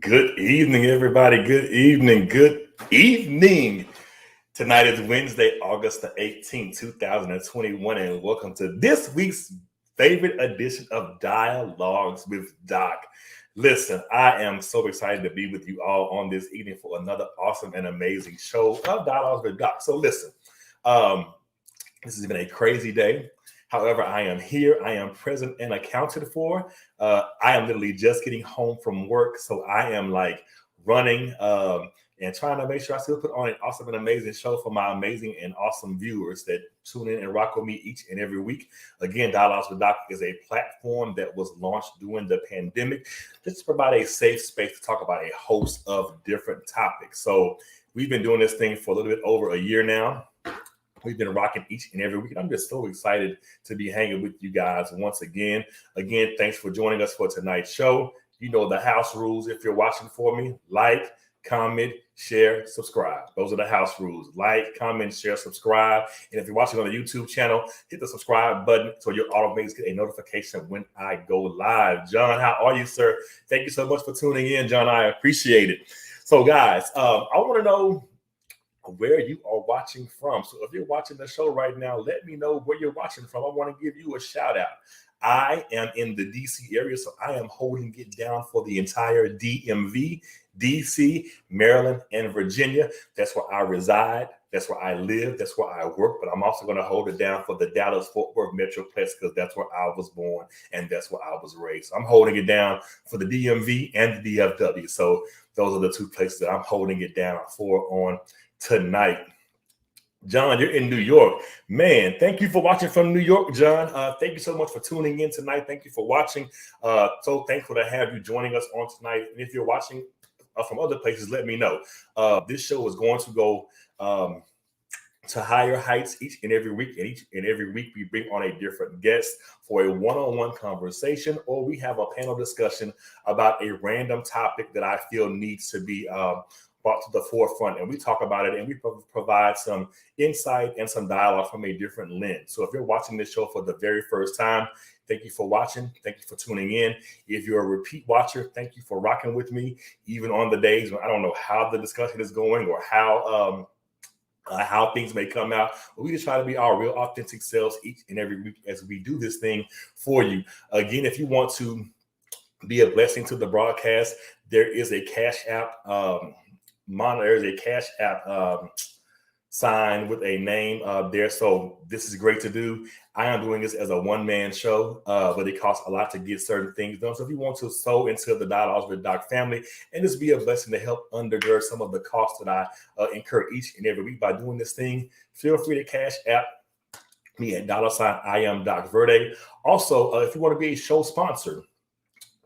Good evening, everybody. Good evening. Good evening. Tonight is Wednesday, August the 18th, 2021, and welcome to this week's favorite edition of Dialogues with Doc. Listen, I am so excited to be with you all on this evening for another awesome and amazing show of Dialogues with Doc. So listen, this has been a crazy day. However, I am here. I am present and accounted for. I am literally just getting home from work. So I am like running and trying to make sure I still put on an awesome and amazing show for my amazing and awesome viewers that tune in and rock with me each and every week. Again, Dialogues with Doc is a platform that was launched during the pandemic just to provide a safe space to talk about a host of different topics. So we've been doing this thing for a little bit over a year now. We've been rocking each and every week. And I'm just so excited to be hanging with you guys once again. Again, thanks for joining us for tonight's show. You know the house rules. If you're watching for me, like, comment, share, subscribe. Those are the house rules. Like, comment, share, subscribe. And if you're watching on the YouTube channel, hit the subscribe button so you'll automatically get a notification when I go live. John, how are you, sir? Thank you so much for tuning in, John. I appreciate it. So, guys, I want to know where you are watching from. So if you're watching the show right now, let me know where you're watching from. I want to give you a shout out. I am in the DC area, so I am holding it down for the entire DMV, DC, Maryland, and Virginia. That's where I reside. That's where I live. That's where I work. But I'm also going to hold it down for the Dallas-Fort Worth Metroplex because that's where I was born and that's where I was raised. So I'm holding it down for the DMV and the DFW. So those are the two places that I'm holding it down for on tonight. John, you're in New York. Man, thank you for watching from New York, John. Thank you so much for tuning in tonight. Thank you for watching. So thankful to have you joining us on tonight. And if you're watching from other places, let me know. This show is going to go to higher heights each and every week. And each and every week we bring on a different guest for a one-on-one conversation, or we have a panel discussion about a random topic that I feel needs to be brought to the forefront, and we talk about it and we provide some insight and some dialogue from a different lens. So if you're watching this show for the very first time, thank you for watching. Thank you for tuning in. If you're a repeat watcher, thank you for rocking with me, even on the days when I don't know how the discussion is going or how things may come out, but we just try to be our real authentic selves each and every week as we do this thing for you. Again, if you want to be a blessing to the broadcast, there is a Cash App there's a Cash App sign with a name there. So this is great to do. I am doing this as a one-man show, but it costs a lot to get certain things done. So if you want to sow into the Dialogues with Doc family and just be a blessing to help undergird some of the costs that I incur each and every week by doing this thing, feel free to Cash App me at $ I am Docverde. Also, if you want to be a show sponsor,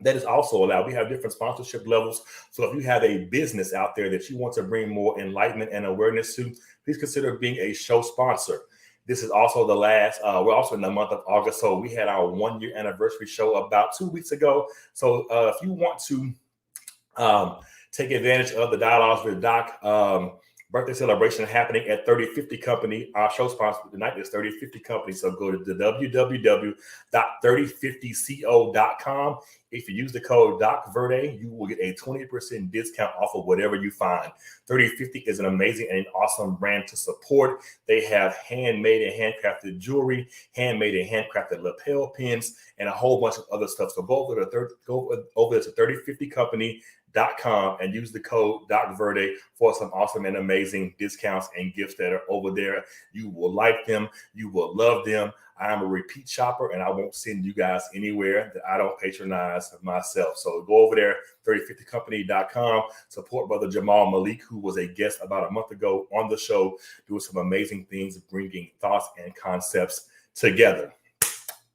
that is also allowed. We have different sponsorship levels. So if you have a business out there that you want to bring more enlightenment and awareness to, please consider being a show sponsor. This is also the last, we're also in the month of August. So we had our 1-year anniversary show about 2 weeks ago. So if you want to take advantage of the Dialogues with Doc birthday celebration happening at 3050 Company. Our show sponsor tonight is 3050 Company. So go to the www.3050co.com. If you use the code Docverde, you will get a 20% discount off of whatever you find. 3050 is an amazing and awesome brand to support. They have handmade and handcrafted jewelry, handmade and handcrafted lapel pins, and a whole bunch of other stuff. So go over to 3050company.com and use the code Docverde for some awesome and amazing discounts and gifts that are over there. You will like them. You will love them. I am a repeat shopper and I won't send you guys anywhere that I don't patronize myself. So go over there, 3050company.com. Support Brother Jamal Malik, who was a guest about a month ago on the show, doing some amazing things, bringing thoughts and concepts together.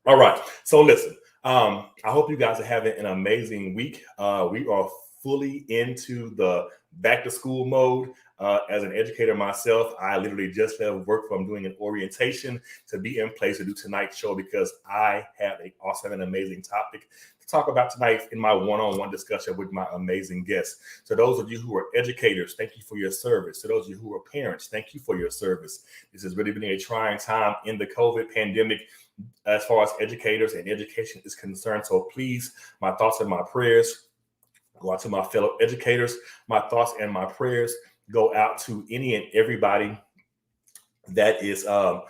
All right. So listen, I hope you guys are having an amazing week. We are fully into the back to school mode. As an educator myself, I literally just left work from doing an orientation to be in place to do tonight's show because I have an awesome and amazing topic to talk about tonight in my one-on-one discussion with my amazing guests. To those of you who are educators, thank you for your service. To those of you who are parents, thank you for your service. This has really been a trying time in the COVID pandemic as far as educators and education is concerned. So please, my thoughts and my prayers go out to my fellow educators. My thoughts and my prayers go out to any and everybody that is a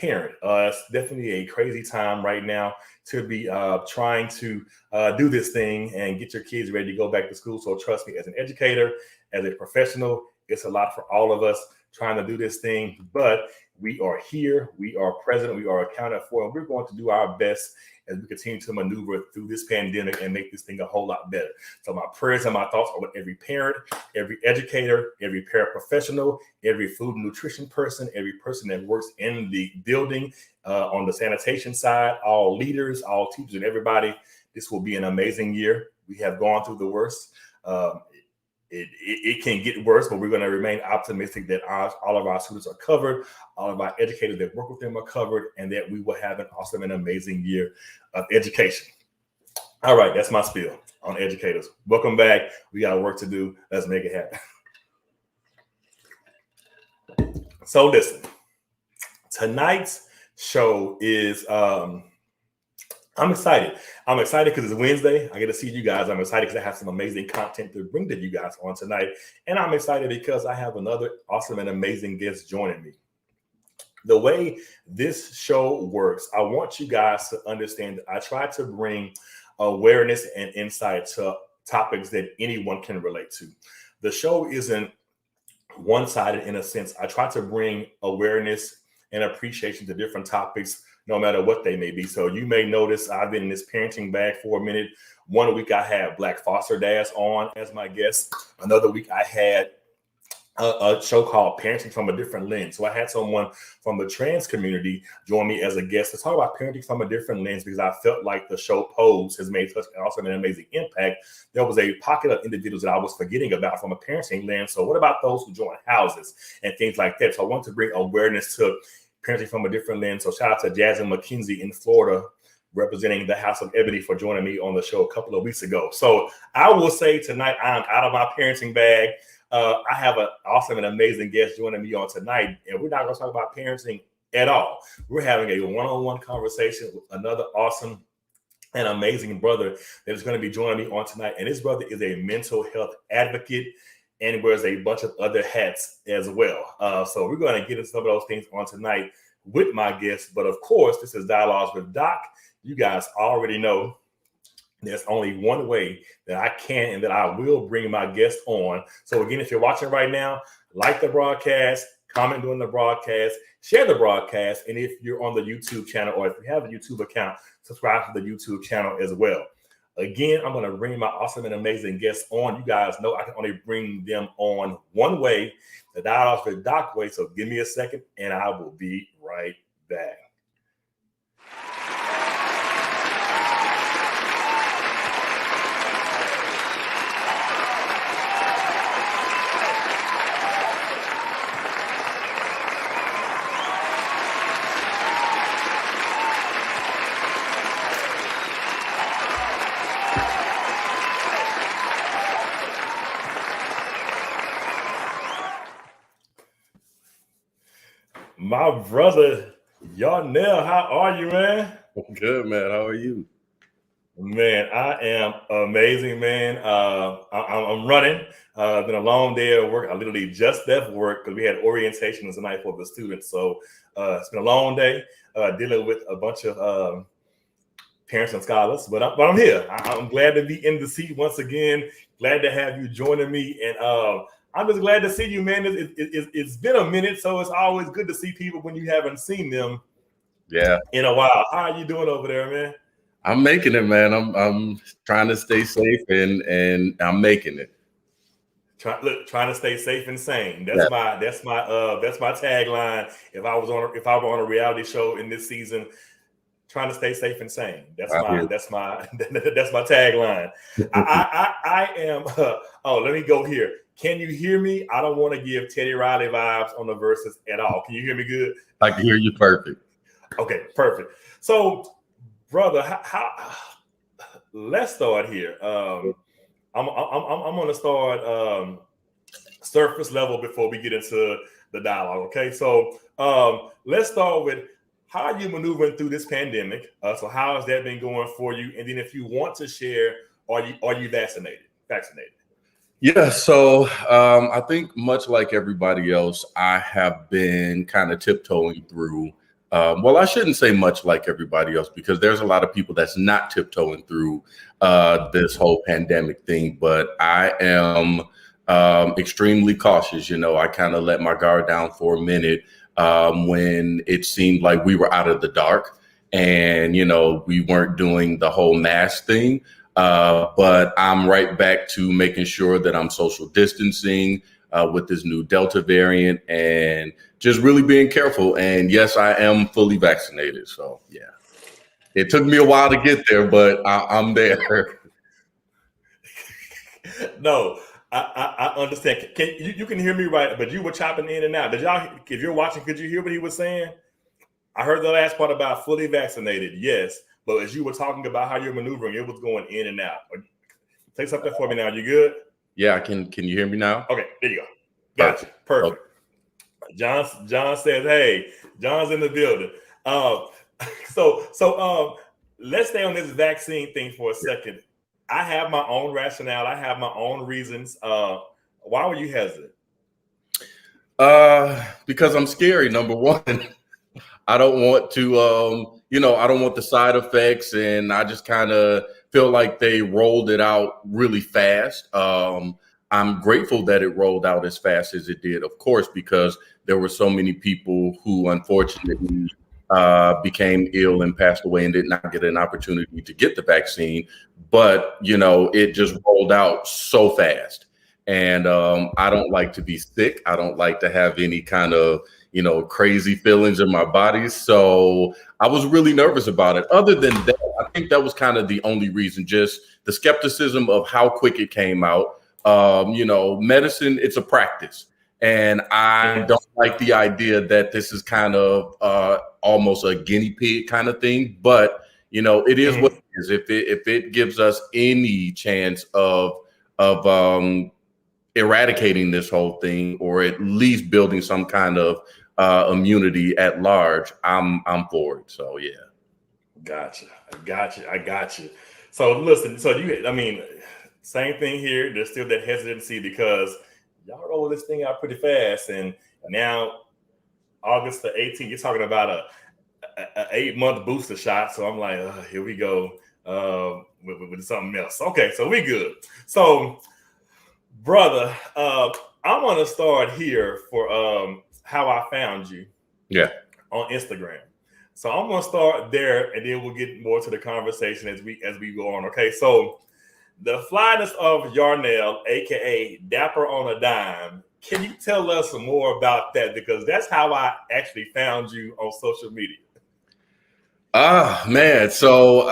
parent. It's definitely a crazy time right now to be trying to do this thing and get your kids ready to go back to school. So trust me, as an educator, as a professional, it's a lot for all of us trying to do this thing. But we are here, we are present, we are accounted for, and we're going to do our best as we continue to maneuver through this pandemic and make this thing a whole lot better. So my prayers and my thoughts are with every parent, every educator, every paraprofessional, every food and nutrition person, every person that works in the building, on the sanitation side, all leaders, all teachers, and everybody. This will be an amazing year. We have gone through the worst. It can get worse, but we're going to remain optimistic that all of our students are covered, all of our educators that work with them are covered, and that we will have an awesome and amazing year of education. All right, that's my spiel on educators. Welcome back. We got work to do. Let's make it happen. So listen, tonight's show is I'm excited. I'm excited because it's Wednesday. I get to see you guys. I'm excited because I have some amazing content to bring to you guys on tonight. And I'm excited because I have another awesome and amazing guest joining me. The way this show works, I want you guys to understand that I try to bring awareness and insight to topics that anyone can relate to. The show isn't one-sided in a sense. I try to bring awareness and appreciation to different topics, no matter what they may be. So you may notice I've been in this parenting bag for a minute. One week I had Black foster dads on as my guest. Another week I had a show called Parenting from a Different Lens. So I had someone from the trans community join me as a guest to talk about parenting from a different lens, because I felt like the show Pose has made such an awesome and amazing impact. There was a pocket of individuals that I was forgetting about from a parenting lens. So what about those who join houses and things like that? So I want to bring awareness to parenting from a different lens. So shout out to Jasmine McKenzie in Florida, representing the House of Ebony, for joining me on the show a couple of weeks ago. So I will say tonight, I'm out of my parenting bag. I have an awesome and amazing guest joining me on tonight, and we're not going to talk about parenting at all. We're having a one-on-one conversation with another awesome and amazing brother that is going to be joining me on tonight. And this brother is a mental health advocate and wears a bunch of other hats as well. So we're going to get into some of those things on tonight with my guest. But of course, this is Dialogues with Doc. You guys already know there's only one way that I can and that I will bring my guest on. So again, if you're watching right now, like the broadcast, comment during the broadcast, share the broadcast. And if you're on the YouTube channel, or if you have a YouTube account, subscribe to the YouTube channel as well. Again, I'm going to bring my awesome and amazing guests on. You guys know I can only bring them on one way, the Dialogues with Doc way. So give me a second and I will be right back. My brother, Yarnell, how are you, man? I'm good, man. How are you? Man, I am amazing, man. I'm running. It's been a long day of work. I literally just left work because we had orientation tonight for the students. So it's been a long day dealing with a bunch of parents and scholars. But I'm here. I'm glad to be in the seat once again. Glad to have you joining me. And I'm just glad to see you, man. It's been a minute, so it's always good to see people when you haven't seen them in a while. How are you doing over there, man? I'm making it, man. I'm trying to stay safe and I'm making it. Trying to stay safe and sane. That's my tagline. If I were on a reality show in this season, trying to stay safe and sane. That's my tagline. I am. Let me go here. Can you hear me? I don't want to give Teddy Riley vibes on the verses at all. Can you hear me good? I can hear you perfect. Okay, perfect. So, brother, let's start here. I'm going to start surface level before we get into the dialogue. Okay, so let's start with how are you maneuvering through this pandemic? So how has that been going for you? And then if you want to share, are you vaccinated? vaccinated? Yeah, so I think much like everybody else, I have been kind of tiptoeing through. Well, I shouldn't say much like everybody else because there's a lot of people that's not tiptoeing through this whole pandemic thing. But I am extremely cautious. I kind of let my guard down for a minute when it seemed like we were out of the dark and, we weren't doing the whole mask thing. But I'm right back to making sure that I'm social distancing with this new Delta variant and just really being careful. And yes, I am fully vaccinated. So, yeah, it took me a while to get there, but I'm there. No, I understand. You can hear me right, but you were chopping in and out. Did y'all? If you're watching, could you hear what he was saying? I heard the last part about fully vaccinated. Yes, but as you were talking about how you're maneuvering, it was going in and out. Say something for me now. You good? Yeah, can you hear me now? Okay, there you go. Gotcha. Perfect. Okay. John says, "Hey, John's in the building." So let's stay on this vaccine thing for a second. I have my own rationale. I have my own reasons. Why were you hesitant? Because I'm scary. Number one, I don't want to, I don't want the side effects, and I just kind of feel like they rolled it out really fast. I'm grateful that it rolled out as fast as it did, of course, because there were so many people who unfortunately became ill and passed away and did not get an opportunity to get the vaccine. But, it just rolled out so fast. And I don't like to be sick. I don't like to have any kind of, crazy feelings in my body. So I was really nervous about it. Other than that, I think that was kind of the only reason, just the skepticism of how quick it came out. Medicine, it's a practice. And I don't like the idea that this is kind of almost a guinea pig kind of thing. But, it is what it is. If it gives us any chance of eradicating this whole thing, or at least building some kind of immunity at large, I'm for it. So yeah. Gotcha. I got you. So listen, same thing here. There's still that hesitancy because y'all roll this thing out pretty fast, and now August the 18th, you're talking about a 8-month booster shot. So I'm like, here we go with something else. Okay, so we good. So, brother, I'm gonna start here for how I found you. Yeah. On Instagram. So I'm gonna start there, and then we'll get more to the conversation as we go on. Okay, so the flyness of Yarnell, aka Dapper on a Dime. Can you tell us some more about that? Because that's how I actually found you on social media. Man. So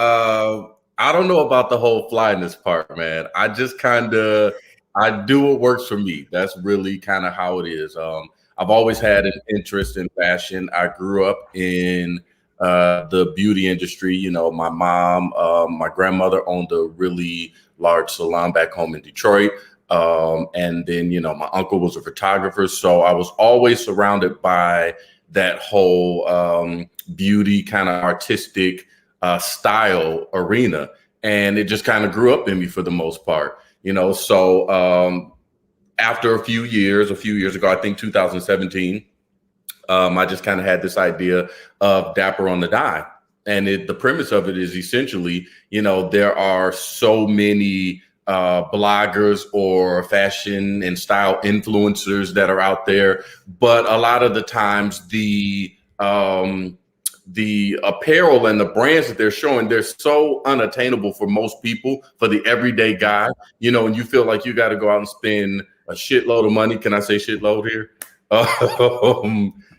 I don't know about the whole flyness part, man. I just I do what works for me. That's really kind of how it is. I've always had an interest in fashion. I grew up in the beauty industry. My mom, my grandmother owned a really large salon back home in Detroit. And then, my uncle was a photographer. So I was always surrounded by that whole beauty kind of artistic style arena. And it just kind of grew up in me for the most part, So after a few years ago, I think 2017, I just kind of had this idea of Dapper on the Dime. And the premise of it is essentially, there are so many bloggers or fashion and style influencers that are out there, but a lot of the times the apparel and the brands that they're showing, they're so unattainable for most people, for the everyday guy, and you feel like you got to go out and spend a shitload of money. Can I say shitload here?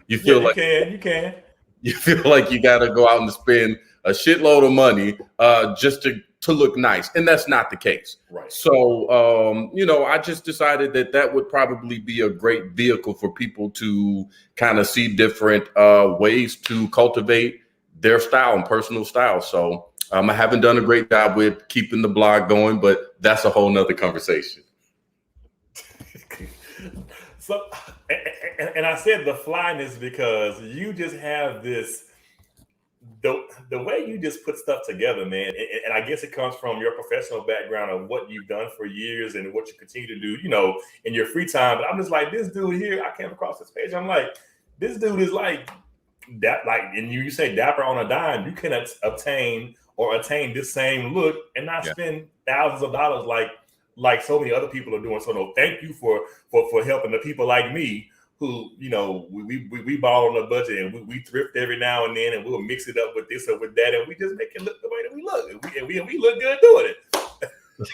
You feel you can. You feel like you got to go out and spend a shitload of money just to look nice, and that's not the case. Right. So, I just decided that would probably be a great vehicle for people to kind of see different ways to cultivate their style and personal style. So, I haven't done a great job with keeping the blog going, but that's a whole nother conversation. So, and I said the flyness because you just have this, the the way you just put stuff together, man, and I guess it comes from your professional background of what you've done for years and what you continue to do, in your free time. But I'm just like, this dude here, I came across this page. I'm like, this dude is like that, like, and you say dapper on a dime. You can obtain or attain this same look and not spend thousands of dollars like so many other people are doing. So no, thank you for helping the people like me who, we ball on a budget and we thrift every now and then, and we'll mix it up with this or with that, and we just make it look the way that we look, and we look good doing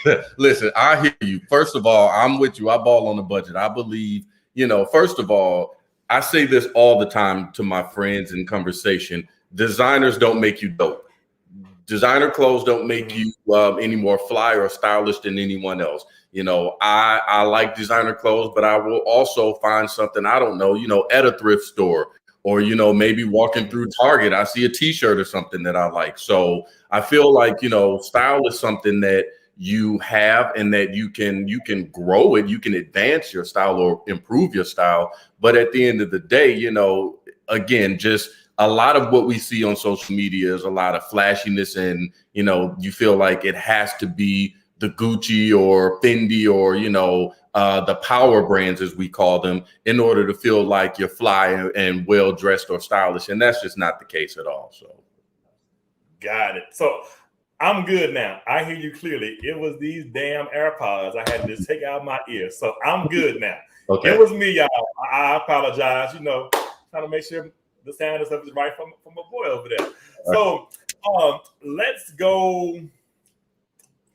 it. Listen, I hear you. First of all, I'm with you. I ball on the budget. I believe, first of all, I say this all the time to my friends in conversation: designers don't make you dope. Designer clothes don't make you any more fly or stylish than anyone else. I like designer clothes, but I will also find something, I don't know, at a thrift store, or, maybe walking through Target, I see a t-shirt or something that I like. So I feel like, style is something that you have and that you can grow it, you can advance your style or improve your style. But at the end of the day, again, just a lot of what we see on social media is a lot of flashiness, and, you feel like it has to be the Gucci or Fendi or, the power brands, as we call them, in order to feel like you're fly and well-dressed or stylish. And that's just not the case at all. So. Got it. So I'm good now. I hear you clearly. It was these damn AirPods I had to just take out my ears. So I'm good now. Okay. It was me, y'all. I apologize. Trying to make sure the sound and stuff is right from my boy over there. So let's go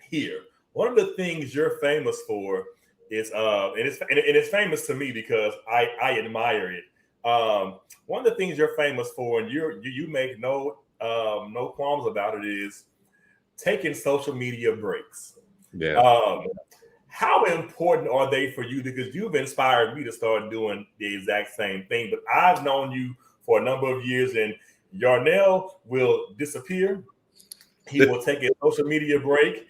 here. One of the things you're famous for is, and it's famous to me because I admire it. One of the things you're famous for, and you make no qualms about it, is taking social media breaks. Yeah. How important are they for you? Because you've inspired me to start doing the exact same thing. But I've known you for a number of years, and Yarnell will disappear. He will take a social media break.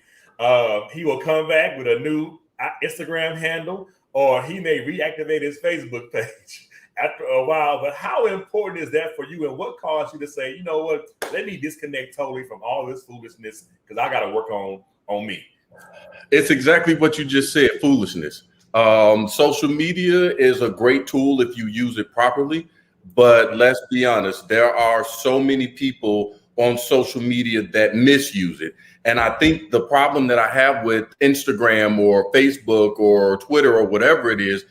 He will come back with a new Instagram handle, or he may reactivate his Facebook page after a while. But how important is that for you, and what caused you to say, you know what, let me disconnect totally from all this foolishness because I got to work on me? It's exactly what you just said, foolishness. Social media is a great tool if you use it properly, but let's be honest, there are so many people on social media that misuse it. And I think the problem that I have with Instagram or Facebook or Twitter or whatever it is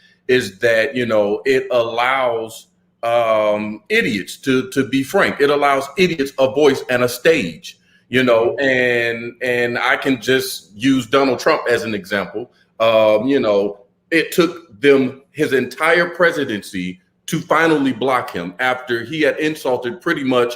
that, it allows idiots to be frank. It allows idiots a voice and a stage, and I can just use Donald Trump as an example. It took them his entire presidency to finally block him after he had insulted pretty much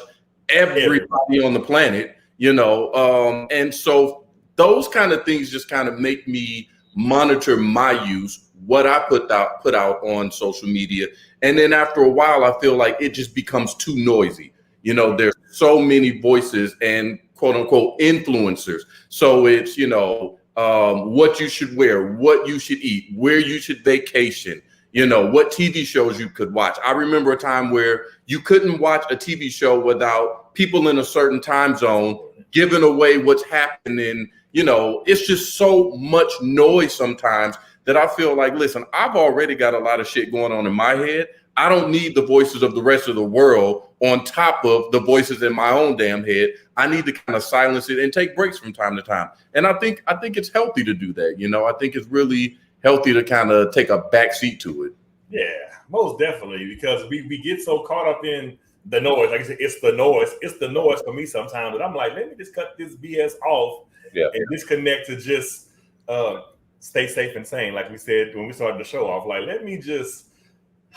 everybody on the planet, and so those kind of things just kind of make me monitor my use, what I put out on social media. And then after a while, I feel like it just becomes too noisy. There's so many voices and quote unquote influencers. So it's, what you should wear, what you should eat, where you should vacation, what TV shows you could watch. I remember a time where you couldn't watch a TV show without people in a certain time zone giving away what's happening. It's just so much noise sometimes that I feel like, listen, I've already got a lot of shit going on in my head. I don't need the voices of the rest of the world on top of the voices in my own damn head. I need to kind of silence it and take breaks from time to time. And I think it's healthy to do that. I think it's really healthy to kind of take a back seat to it. Yeah, most definitely, because we get so caught up in the noise. Like I said, it's the noise. It's the noise for me sometimes. But I'm like, let me just cut this BS off and disconnect to just stay safe and sane. Like we said when we started the show off, like, let me just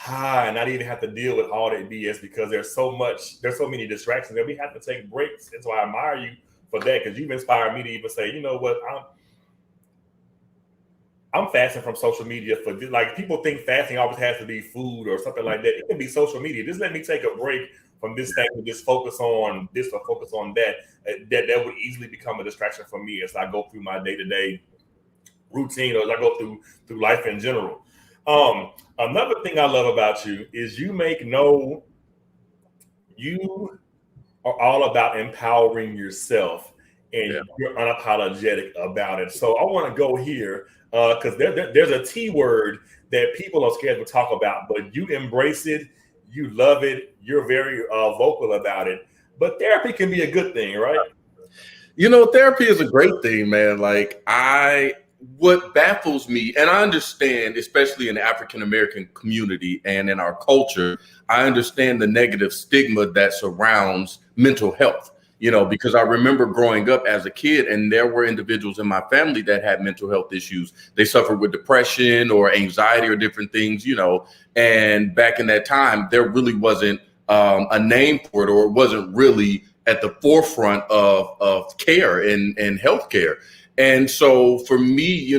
not even have to deal with all that BS because there's so many distractions that we have to take breaks. And so I admire you for that, because you've inspired me to even say, you know what, I'm fasting from social media for, like, people think fasting always has to be food or something like that. It can be social media. Just let me take a break from this thing and just focus on this or focus on that. That would easily become a distraction for me as I go through my day-to-day routine or as I go through life in general. Another thing I love about you is you are all about empowering yourself, Yeah. and you're unapologetic about it. So I want to go here because there's a T word that people are scared to talk about, but you embrace it, you love it, you're very vocal about it. But therapy can be a good thing, right? Therapy is a great thing, man. What baffles me, and I understand, especially in the African American community and in our culture, I understand the negative stigma that surrounds mental health. Because I remember growing up as a kid, and there were individuals in my family that had mental health issues. They suffered with depression or anxiety or different things, And back in that time, there really wasn't a name for it, or it wasn't really at the forefront of care and healthcare. And so for me,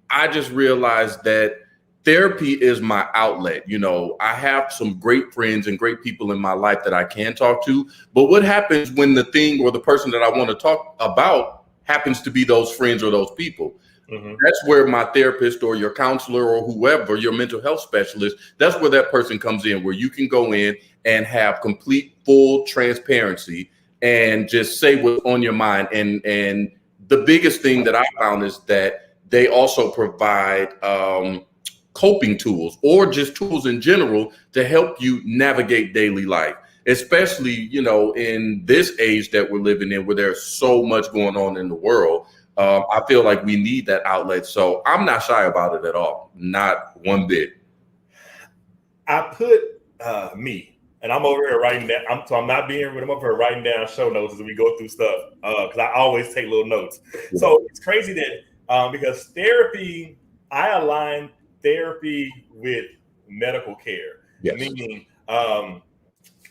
I just realized that therapy is my outlet. I have some great friends and great people in my life that I can talk to. But what happens when the thing or the person that I want to talk about happens to be those friends or those people? Mm-hmm. That's where my therapist or your counselor or whoever, your mental health specialist, that's where that person comes in, where you can go in and have complete, full transparency and just say what's on your mind. And the biggest thing that I found is that they also provide coping tools or just tools in general to help you navigate daily life, especially, in this age that we're living in, where there's so much going on in the world. I feel like we need that outlet. So I'm not shy about it at all. Not one bit. I put me, and I'm over here writing down. I'm not being rude. I'm over here writing down show notes as we go through stuff because I always take little notes. Yeah. So it's crazy that because therapy, I align therapy with medical care, Yes. meaning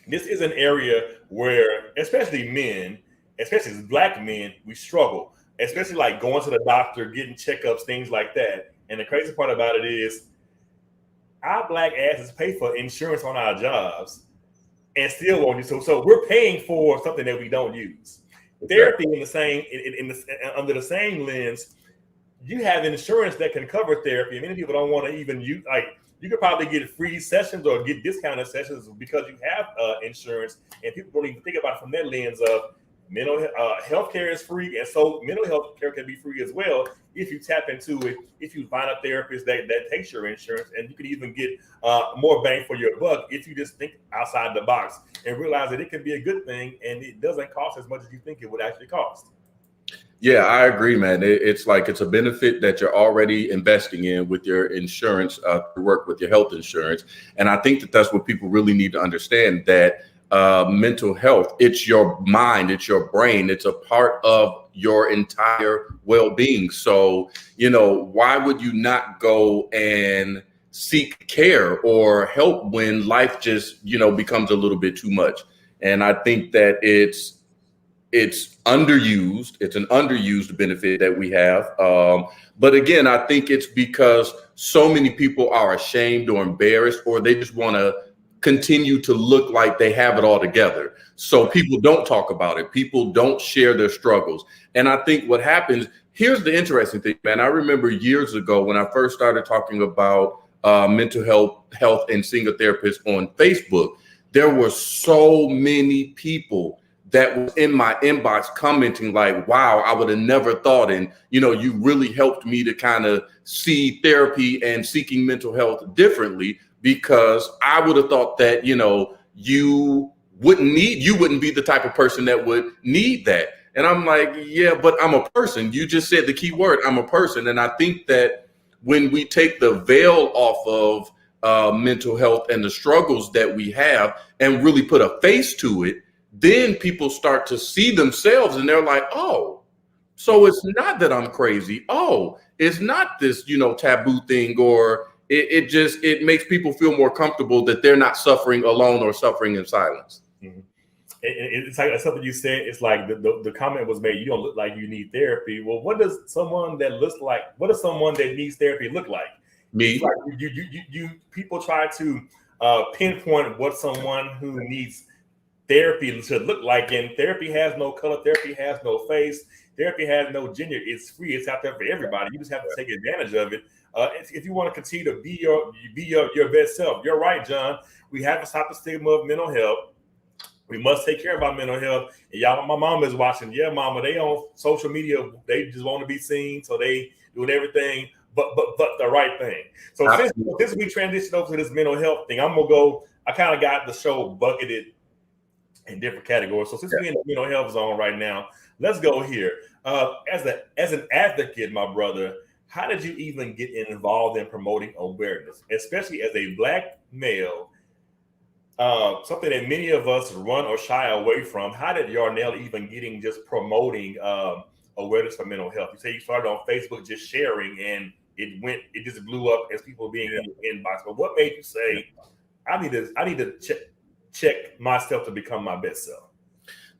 this is an area where, especially men, especially as Black men, we struggle, especially like going to the doctor, getting checkups, things like that. And the crazy part about it is, our Black asses pay for insurance on our jobs and still won't use it. So we're paying for something that we don't use. Exactly. Therapy in the same under the same lens, you have insurance that can cover therapy. Many people don't want to even use, like, you could probably get free sessions or get discounted sessions because you have insurance, and people don't even think about it from that lens of mental health care is free, and so mental health care can be free as well if you tap into it, if you find a therapist that takes your insurance, and you can even get more bang for your buck if you just think outside the box and realize that it can be a good thing and it doesn't cost as much as you think it would actually cost. Yeah, I agree, man. It's like it's a benefit that you're already investing in with your insurance to work with your health insurance. And I think that that's what people really need to understand, that mental health, it's your mind, it's your brain, it's a part of your entire well-being. So, why would you not go and seek care or help when life just, becomes a little bit too much? And I think that it's underused. It's an underused benefit that we have. But again, I think it's because so many people are ashamed or embarrassed, or they just want to continue to look like they have it all together. So people don't talk about it. People don't share their struggles. And I think what happens, here's the interesting thing, man. I remember years ago when I first started talking about mental health and seeing a therapist on Facebook, there were so many people that was in my inbox commenting like, wow, I would have never thought. And, you really helped me to kind of see therapy and seeking mental health differently, because I would have thought that, you wouldn't be the type of person that would need that. And I'm like, yeah, but I'm a person. You just said the key word, I'm a person. And I think that when we take the veil off of mental health and the struggles that we have and really put a face to it, then people start to see themselves and they're like, oh, so it's not that I'm crazy. Oh, it's not this, taboo thing, or it makes people feel more comfortable that they're not suffering alone or suffering in silence. Mm-hmm. It's like something you said. It's like the comment was made, you don't look like you need therapy. Well, what does someone that needs therapy look like? Me. Like you people try to pinpoint what someone who needs therapy should look like, and therapy has no color, therapy has no face, therapy has no gender. It's free, it's out there for everybody. You just have to take advantage of it if you want to continue to be your best self. You're right, John. We have to stop the stigma of mental health. We must take care of our mental health. And y'all, my mom is watching. Yeah, mama, they on social media. They just want to be seen, so they doing everything, but the right thing. So since we transitioned over to this mental health thing, I'm gonna go. I kind of got the show bucketed in different categories. So since we're in the mental health zone right now, let's go here. As an advocate, my brother, how did you even get involved in promoting awareness, especially as a Black male? Something that many of us run or shy away from. How did Yarnell even getting just promoting awareness for mental health? You say you started on Facebook just sharing, and it just blew up as people being in your inbox. But what made you say, I need to check myself to become my best self?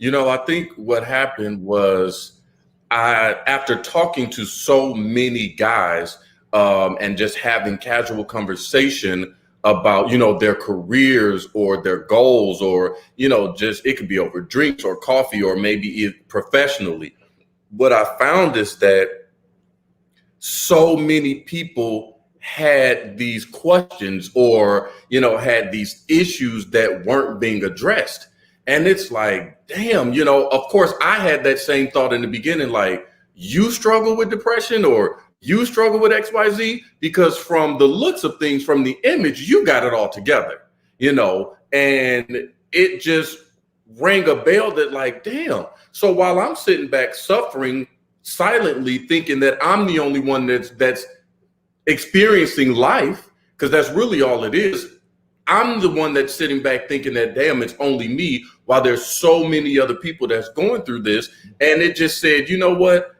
I think what happened was after talking to so many guys and just having casual conversation about, their careers or their goals, or, just it could be over drinks or coffee or maybe professionally. What I found is that so many people had these questions or, had these issues that weren't being addressed. And it's like, damn, of course I had that same thought in the beginning, like, you struggle with depression or you struggle with XYZ, because from the looks of things, from the image, you got it all together, and it just rang a bell that, like, damn. So while I'm sitting back suffering silently, thinking that I'm the only one that's experiencing life, because that's really all it is, I'm the one that's sitting back thinking that, damn, it's only me, while there's so many other people that's going through this. And it just said, you know what?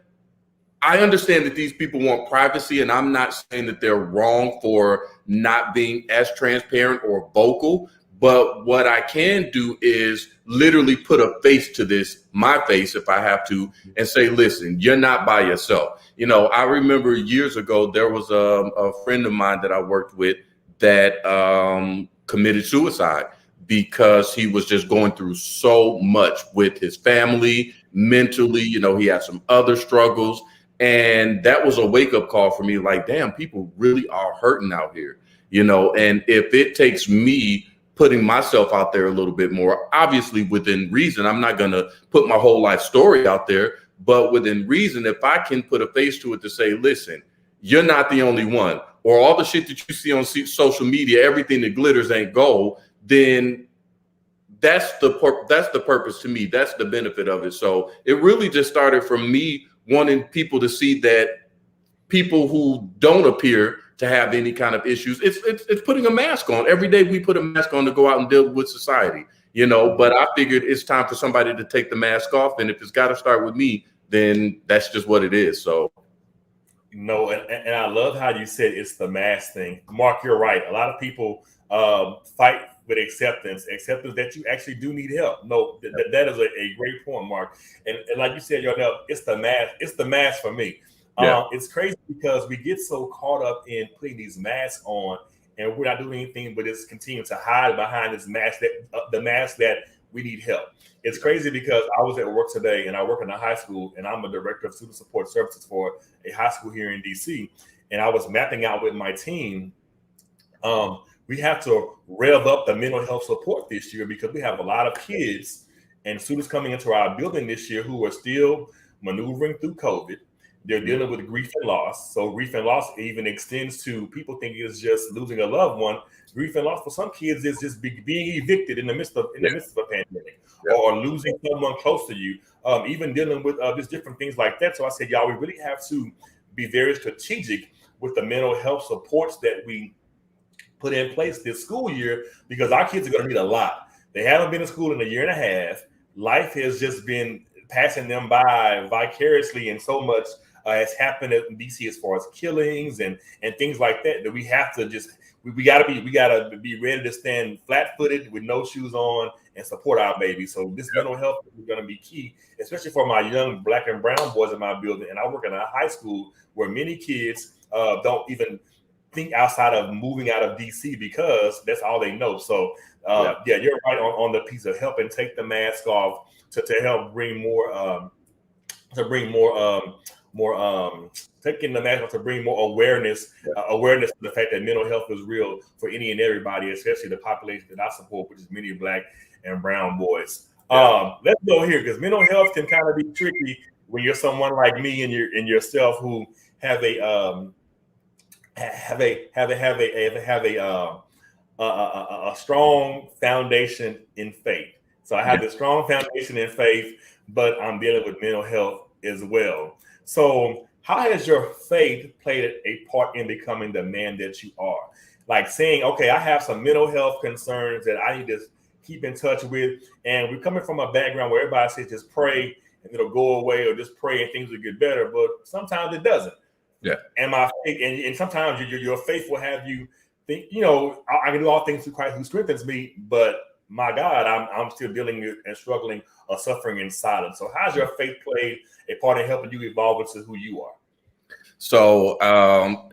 I understand that these people want privacy, and I'm not saying that they're wrong for not being as transparent or vocal. But what I can do is literally put a face to this, my face, if I have to, and say, listen, you're not by yourself. I remember years ago, there was a friend of mine that I worked with that committed suicide because he was just going through so much with his family, mentally. He had some other struggles. And that was a wake-up call for me, like, damn, people really are hurting out here, and if it takes me putting myself out there a little bit more, obviously within reason, I'm not going to put my whole life story out there, but within reason, if I can put a face to it to say, listen, you're not the only one, or all the shit that you see on social media, everything that glitters ain't gold, then that's the purpose to me. That's the benefit of it. So it really just started from me wanting people to see that people who don't appear to have any kind of issues, it's putting a mask on. Every day we put a mask on to go out and deal with society, but I figured it's time for somebody to take the mask off. And if it's got to start with me, then that's just what it is. So. And I love how you said it's the mask thing. Mark, you're right. A lot of people fight with acceptance that you actually do need help. No, that is a great point, Mark. And like you said, it's the mask. It's the mask for me. Yeah. It's crazy because we get so caught up in putting these masks on, and we're not doing anything but just continue to hide behind this mask, the mask that we need help. It's crazy because I was at work today, and I work in a high school, and I'm a director of student support services for a high school here in DC. And I was mapping out with my team. We have to rev up the mental health support this year because we have a lot of kids and students coming into our building this year who are still maneuvering through COVID. They're dealing with grief and loss. So grief and loss even extends to people think it's just losing a loved one. Grief and loss for some kids is just being evicted in the midst of a pandemic, or losing someone close to you. Even dealing with just different things like that. So I said, y'all, we really have to be very strategic with the mental health supports that we put in place this school year, because our kids are going to need a lot. They haven't been in school in a year and a half. Life has just been passing them by vicariously, and so much has happened in DC as far as killings and things like that we have to just we gotta be ready to stand flat-footed with no shoes on and support our babies. So this mental health is going to be key, especially for my young Black and brown boys in my building. And I work in a high school where many kids don't even think outside of moving out of DC because that's all they know. So you're right on the piece of helping take the mask off to help bring more taking the national to bring more awareness to the fact that mental health is real for any and everybody, especially the population that I support, which is many Black and brown boys. Let's go here, because mental health can kind of be tricky when you're someone like me and yourself who have a strong foundation in faith. So I have this strong foundation in faith, but I'm dealing with mental health as well. So how has your faith played a part in becoming the man that you are? Like saying, okay, I have some mental health concerns that I need to keep in touch with. And we're coming from a background where everybody says just pray and it'll go away, or just pray and things will get better. But sometimes it doesn't. Yeah. And my faith, and sometimes your faith will have you think, I can do all things through Christ who strengthens me, but my God, I'm still dealing with and struggling or suffering in silence. So how's your faith played a part in helping you evolve into who you are? So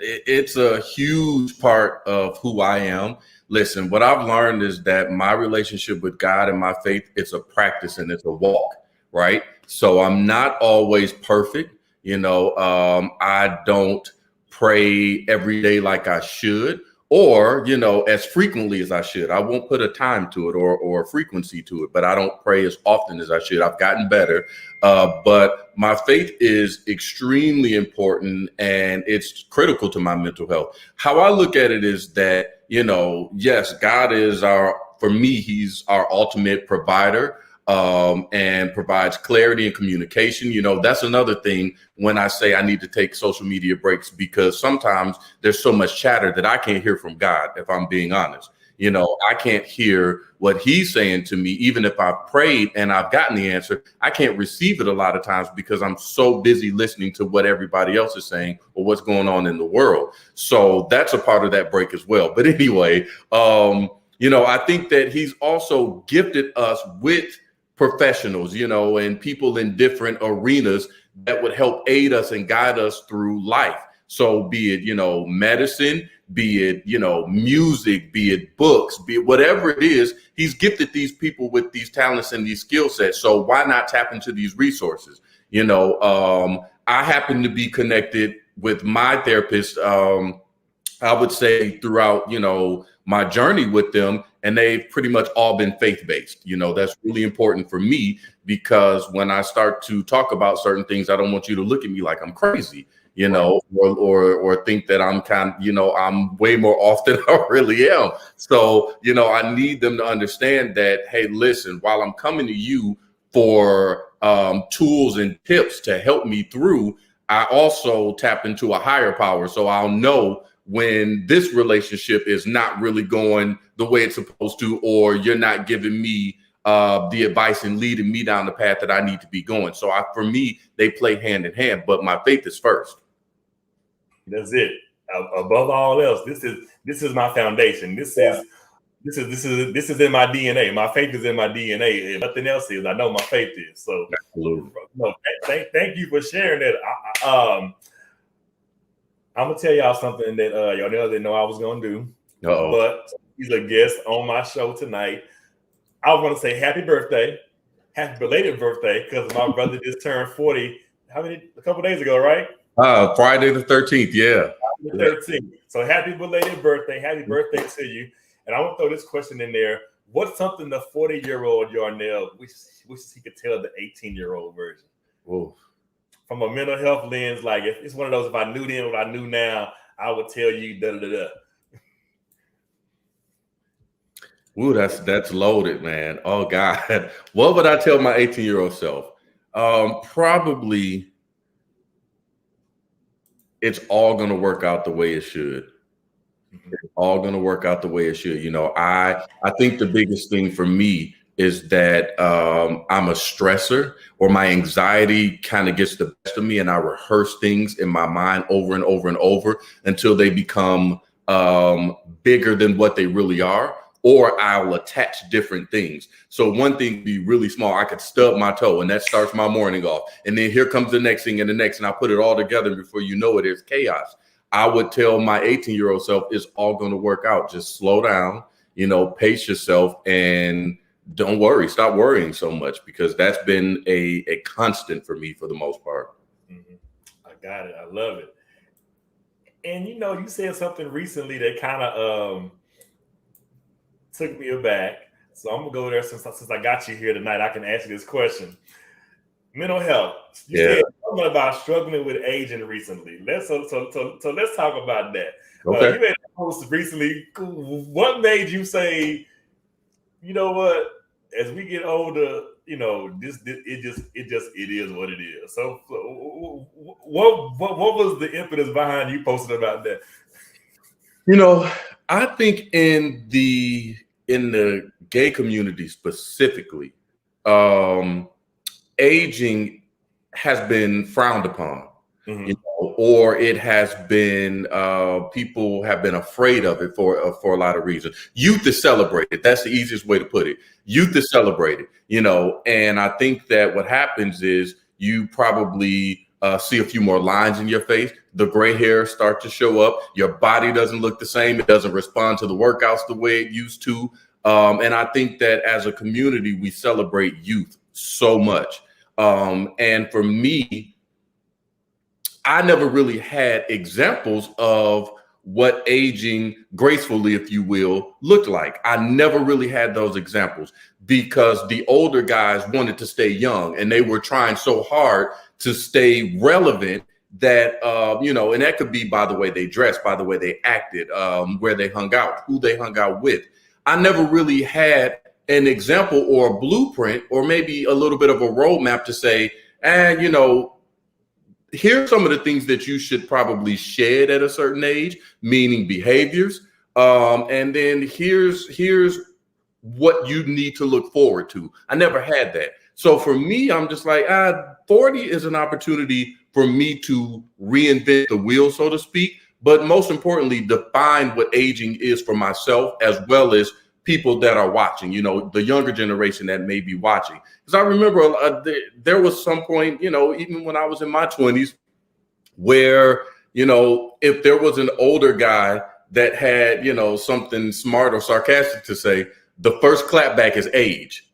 it's a huge part of who I am. Listen, what I've learned is that my relationship with God and my faith, it's a practice and it's a walk, right? So I'm not always perfect. I don't pray every day like I should, or, as frequently as I should. I won't put a time to it or a frequency to it, but I don't pray as often as I should. I've gotten better. But my faith is extremely important and it's critical to my mental health. How I look at it is that, yes, God is for me, he's our ultimate provider. And provides clarity and communication. That's another thing when I say I need to take social media breaks, because sometimes there's so much chatter that I can't hear from God, if I'm being honest. I can't hear what he's saying to me, even if I've prayed and I've gotten the answer. I can't receive it a lot of times because I'm so busy listening to what everybody else is saying or what's going on in the world. So that's a part of that break as well. But anyway, I think that he's also gifted us with professionals, and people in different arenas that would help aid us and guide us through life. So be it, medicine, be it, music, be it books, be it whatever it is, he's gifted these people with these talents and these skill sets. So why not tap into these resources? I happen to be connected with my therapist, I would say throughout, my journey with them, and they've pretty much all been faith-based. That's really important for me, because when I start to talk about certain things, I don't want you to look at me like I'm crazy, or think that I'm I'm way more off than I really am. So, I need them to understand that, hey, listen, while I'm coming to you for tools and tips to help me through, I also tap into a higher power. So I'll know when this relationship is not really going the way it's supposed to, or you're not giving me the advice and leading me down the path that I need to be going. So for me, they play hand in hand, but my faith is first. That's it. Above all else, this is my foundation. This is in my DNA. My faith is in my DNA. If nothing else is, I know my faith is. So absolutely. Thank you for sharing that. I'm gonna tell y'all something that Yarnell didn't know I was gonna do. But he's a guest on my show tonight. I was gonna say happy birthday, happy belated birthday, because my brother just turned 40. A couple days ago, right? Friday the 13th. Yeah. Friday the 13th. So happy belated birthday. Happy birthday to you. And I want to throw this question in there. What's something the 40-year-old Yarnell wishes he could tell the 18-year-old version? Whoa. From a mental health lens, like if it's one of those, if I knew then what I knew now, I would tell you da da da. Ooh, that's loaded, man. Oh God, what would I tell my 18-year-old self? Probably, it's all gonna work out the way it should. It's all gonna work out the way it should. I think the biggest thing for me is that I'm a stressor, or my anxiety kind of gets the best of me, and I rehearse things in my mind over and over and over until they become bigger than what they really are, or I'll attach different things. So one thing be really small, I could stub my toe and that starts my morning off. And then here comes the next thing and the next, and I put it all together, and before you know it, it's chaos. I would tell my 18-year-old self, it's all going to work out. Just slow down, pace yourself, and don't worry. Stop worrying so much, because that's been a constant for me for the most part. Mm-hmm. I got it. I love it. And you said something recently that kind of took me aback. So I'm gonna go there since I got you here tonight. I can ask you this question. Mental health. You Yeah. said something about struggling with aging recently. Let's talk about that. Okay. You made a post recently. What made you say, you know what? As we get older, it is what it is. So, what was the impetus behind you posting about that? I think in the gay community specifically, aging has been frowned upon, or it has been people have been afraid of it for a lot of reasons. Youth is celebrated. That's the easiest way to put it. Youth is celebrated, and I think that what happens is you probably see a few more lines in your face. The gray hair start to show up. Your body doesn't look the same. It doesn't respond to the workouts the way it used to. And I think that as a community, we celebrate youth so much. And for me, I never really had examples of what aging gracefully, if you will, looked like. I never really had those examples because the older guys wanted to stay young and they were trying so hard to stay relevant that, and that could be by the way they dressed, by the way they acted, where they hung out, who they hung out with. I never really had an example or a blueprint or maybe a little bit of a roadmap to say, here's some of the things that you should probably shed at a certain age, meaning behaviors. And then here's what you need to look forward to. I never had that. So for me, I'm just like, 40 is an opportunity for me to reinvent the wheel, so to speak. But most importantly, define what aging is for myself as well as people that are watching, the younger generation that may be watching. Because I remember there was some point, even when I was in my 20s, where, if there was an older guy that had, something smart or sarcastic to say, the first clapback is age,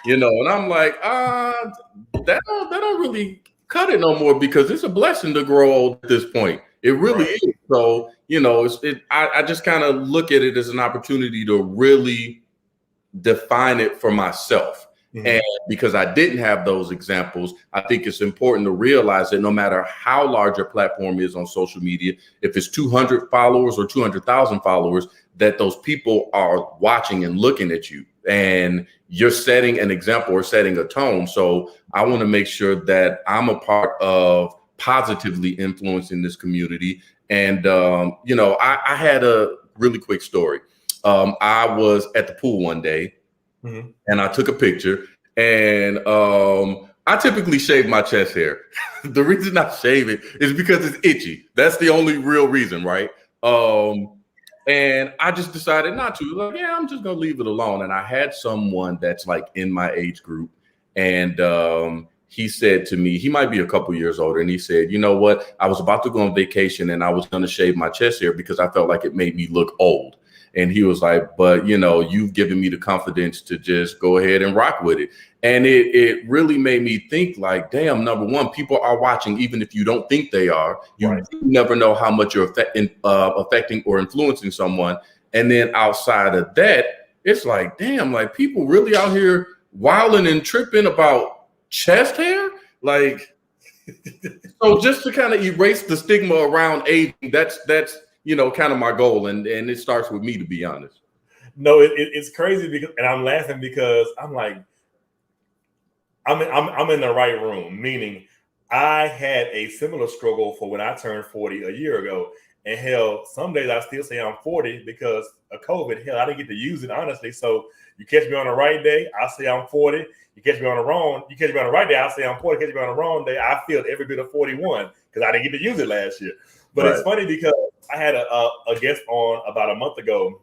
and I'm like, that don't really cut it no more because it's a blessing to grow old at this point. It really is. So, I just kind of look at it as an opportunity to really define it for myself. And because I didn't have those examples, I think it's important to realize that no matter how large your platform is on social media, if it's 200 followers or 200,000 followers, that those people are watching and looking at you and you're setting an example or setting a tone. So I want to make sure that I'm a part of positively influencing this community. And, I had a really quick story. I was at the pool one day and I took a picture and I typically shave my chest hair. The reason I shave it is because it's itchy. That's the only real reason, right? And I just decided not to. Like, yeah, I'm just gonna leave it alone. And I had someone that's like in my age group, and he said to me, he might be a couple years older, and he said, you know what? I was about to go on vacation and I was gonna shave my chest hair because I felt like it made me look old. And he was like, but you've given me the confidence to just go ahead and rock with it. And it really made me think like, damn, number one, people are watching, even if you don't think they are. You never know how much you're affecting or influencing someone. And then outside of that, it's like, damn, like people really out here wilding and tripping about chest hair. Like, so just to kind of erase the stigma around aging, that's kind of my goal. And it starts with me, to be honest. No, it's crazy because, and I'm laughing because I'm like, I'm in the right room, meaning I had a similar struggle for when I turned 40 a year ago. And hell, some days I still say I'm 40 because of COVID. Hell, I didn't get to use it, honestly. So you catch me on the right day, I say I'm 40. You catch me on the right day, I say I'm 40. Catch me on the wrong day, I feel every bit of 41 because I didn't get to use it last year. But It's funny because I had a guest on about a month ago,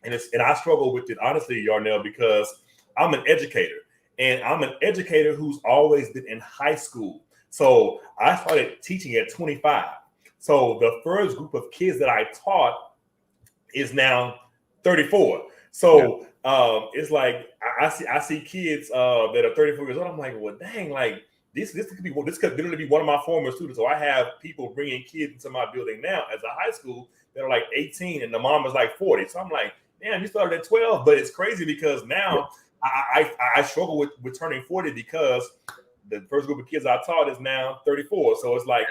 and I struggle with it, honestly, Yarnell, because I'm an educator. And I'm an educator who's always been in high school. So I started teaching at 25. So the first group of kids that I taught is now 34. So it's like I see kids that are 34 years old. I'm like, well, dang, like this could literally be one of my former students. So I have people bringing kids into my building now as a high school that are like 18 and the mom is like 40. So I'm like, damn, you started at 12. But it's crazy because now I struggle with turning 40 because the first group of kids I taught is now 34. So it's like,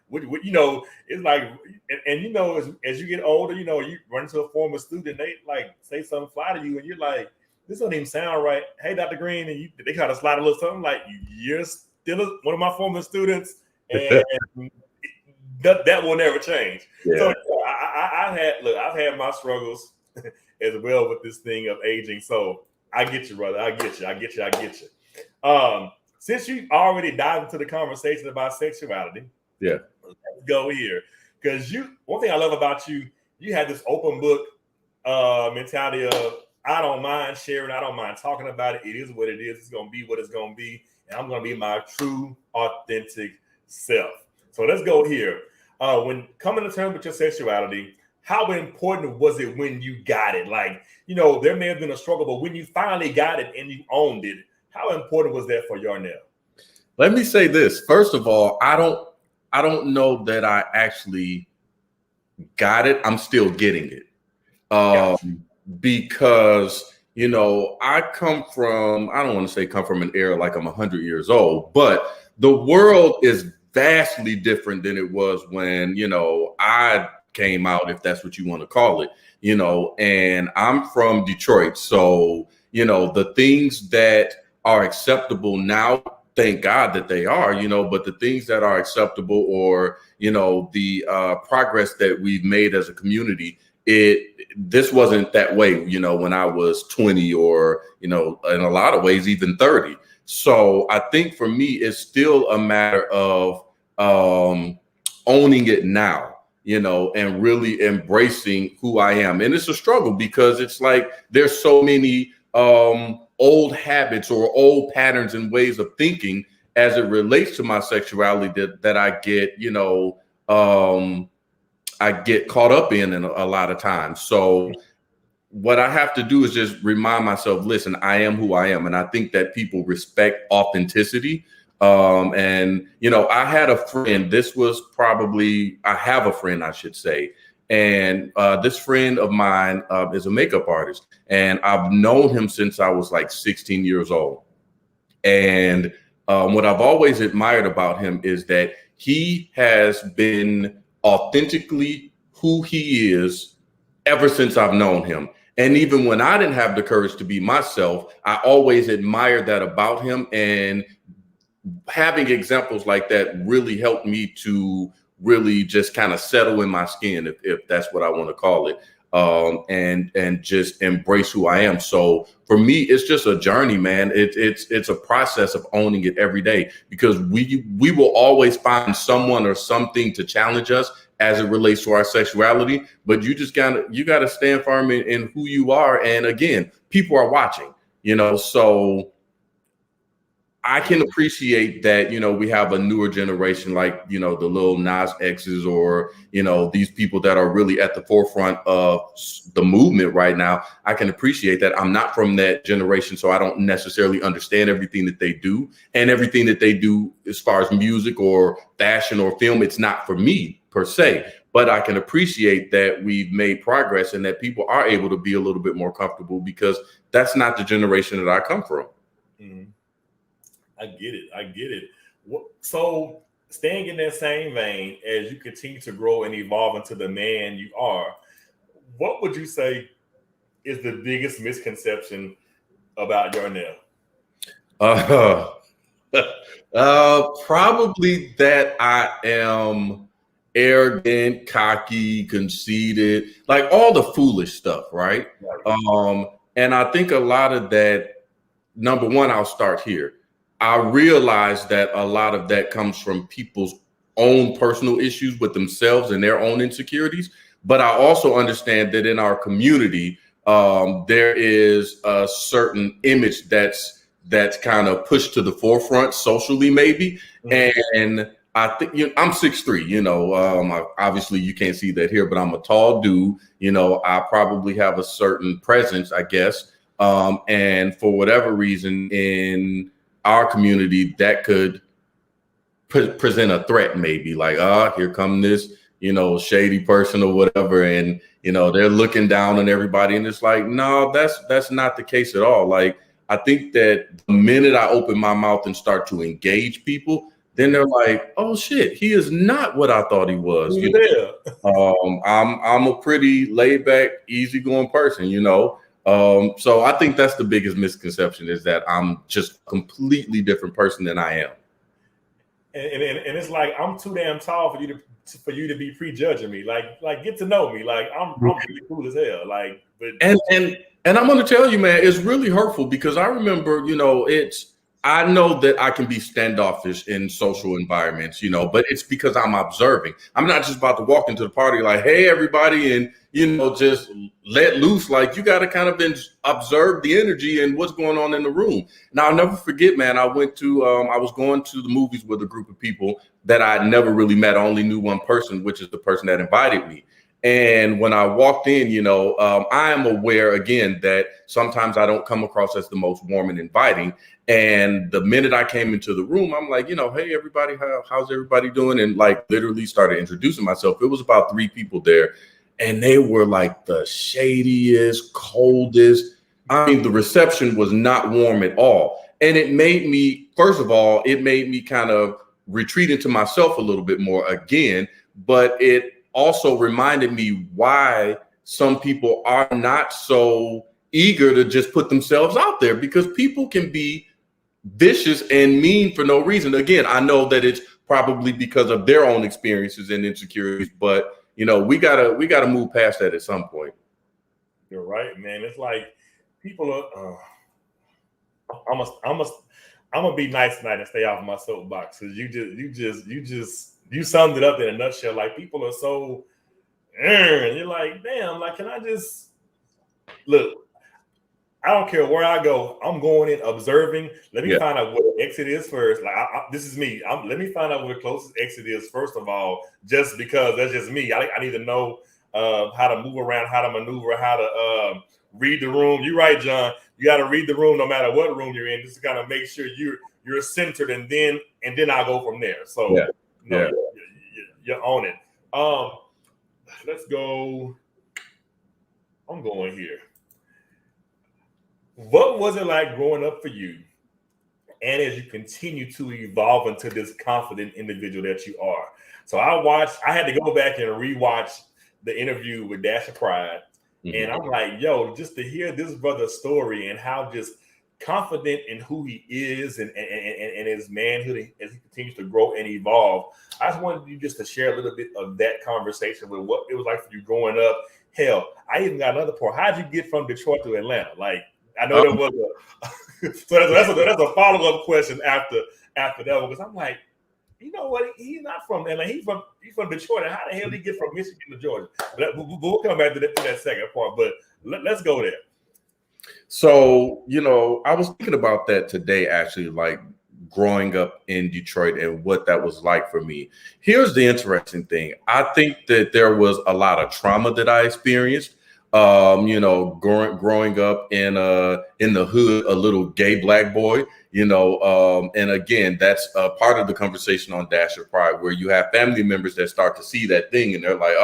it's like, and as you get older, you run into a former student, they like say something fly to you, and you're like, this don't even sound right. Hey, Dr. Green, and they kind of slide a little something like, you're still one of my former students, and that will never change. Yeah. So I've had my struggles as well with this thing of aging. So I get you, brother. I get you. Since you already dived into the conversation about sexuality, let's go here. Because one thing I love about you, you had this open book mentality of, I don't mind sharing, I don't mind talking about it. It is what it is. It's going to be what it's going to be. And I'm going to be my true, authentic self. So let's go here. When coming to terms with your sexuality, how important was it when you got it? Like, there may have been a struggle, but when you finally got it and you owned it, how important was that for Yarnell? Let me say this. First of all, I don't know that I actually got it. I'm still getting it. Because, I come from an era like I'm 100 years old, but the world is vastly different than it was when, I came out, if that's what you want to call it, and I'm from Detroit. So, the things that are acceptable now, thank God that they are, but the things that are acceptable or, the progress that we've made as a community, this wasn't that way, when I was 20 or, in a lot of ways, even 30. So I think for me, it's still a matter of owning it now, and really embracing who I am. And it's a struggle because it's like there's so many old habits or old patterns and ways of thinking as it relates to my sexuality that I get, I get caught up in a lot of times. So what I have to do is just remind myself, listen, I am who I am. And I think that people respect authenticity. And, I had a friend, I have a friend, I should say. And this friend of mine is a makeup artist. And I've known him since I was like 16 years old. And what I've always admired about him is that he has been authentically who he is ever since I've known him. And even when I didn't have the courage to be myself, I always admired that about him. And having examples like that really helped me to really just kind of settle in my skin, if that's what I want to call it, and just embrace who I am. So for me, it's just a journey, man. It's a process of owning it every day, because we will always find someone or something to challenge us as it relates to our sexuality. But you gotta stand firm in who you are. And again, people are watching, so I can appreciate that, we have a newer generation like, the little Nas X's or, these people that are really at the forefront of the movement right now. I can appreciate that. I'm not from that generation, so I don't necessarily understand everything that they do, and everything that they do as far as music or fashion or film. It's not for me per se, but I can appreciate that we've made progress and that people are able to be a little bit more comfortable, because that's not the generation that I come from. Mm-hmm. I get it. So staying in that same vein, as you continue to grow and evolve into the man you are, what would you say is the biggest misconception about Yarnell? Probably that I am arrogant, cocky, conceited, like all the foolish stuff, right? And I think a lot of that, number one, I'll start here. I realize that a lot of that comes from people's own personal issues with themselves and their own insecurities. But I also understand that in our community, there is a certain image that's kind of pushed to the forefront socially, maybe. Mm-hmm. And I think, I'm 6'3", obviously you can't see that here, but I'm a tall dude. I probably have a certain presence, I guess. And for whatever reason in our community, that could present a threat, maybe like, here come this, shady person or whatever. And, they're looking down on everybody. And it's like, no, that's not the case at all. Like, I think that the minute I open my mouth and start to engage people, then they're like, oh shit, he is not what I thought he was. I'm a pretty laid back, easygoing person, So I think that's the biggest misconception, is that I'm just a completely different person than I am. And it's like, I'm too damn tall for you to be prejudging me. Like get to know me. Like I'm pretty cool as hell. Like, but and I'm going to tell you, man, it's really hurtful, because I remember, I know that I can be standoffish in social environments, but it's because I'm observing. I'm not just about to walk into the party like, hey, everybody, and, just let loose. Like, you got to kind of observe the energy and what's going on in the room. Now, I'll never forget, man, I was going to the movies with a group of people that I never really met. I only knew one person, which is the person that invited me. And when I walked in, I am aware, again, that sometimes I don't come across as the most warm and inviting. And the minute I came into the room, I'm like, hey, everybody, how's everybody doing? And like literally started introducing myself. It was about 3 people there, and they were like the shadiest, coldest. I mean, the reception was not warm at all. And it made me, first of all, kind of retreat into myself a little bit more again, but it also reminded me why some people are not so eager to just put themselves out there, because people can be vicious and mean for no reason. Again, I know that it's probably because of their own experiences and insecurities, but we gotta move past that at some point. You're right, man. It's like people are. I'm gonna be nice tonight and stay off my soapbox, because you summed it up in a nutshell. Like, people are so, and you're like, damn, like, can I just look? I don't care where I go. I'm going in observing. Let me find out what the exit is first. Like, this is me. Let me find out where the closest exit is first of all, just because that's just me. I need to know how to move around, how to maneuver, how to read the room. You're right, John. You got to read the room no matter what room you're in, just to kind of make sure you're centered, and then I'll go from there. So you're on it. Let's go. I'm going here. What was it like growing up for you, and as you continue to evolve into this confident individual that you are? So I had to go back and rewatch the interview with Dash of Pride, and I'm like, yo, just to hear this brother's story and how just confident in who he is and his manhood as he continues to grow and evolve. I just wanted you just to share a little bit of that conversation with what it was like for you growing up. Hell, I even got another part. How'd you get from Detroit to Atlanta? Like, I know there was so that's a follow-up question after that one, because I'm like, you know what? He's not from Atlanta. He's from Detroit. And how the hell did he get from Michigan to Georgia? But we'll come back to that second part. But let's go there. So, I was thinking about that today, actually, like growing up in Detroit and what that was like for me. Here's the interesting thing. I think that there was a lot of trauma that I experienced. Growing up in the hood, a little gay Black boy, and again, that's a part of the conversation on Dash of Pride, where you have family members that start to see that thing and they're like,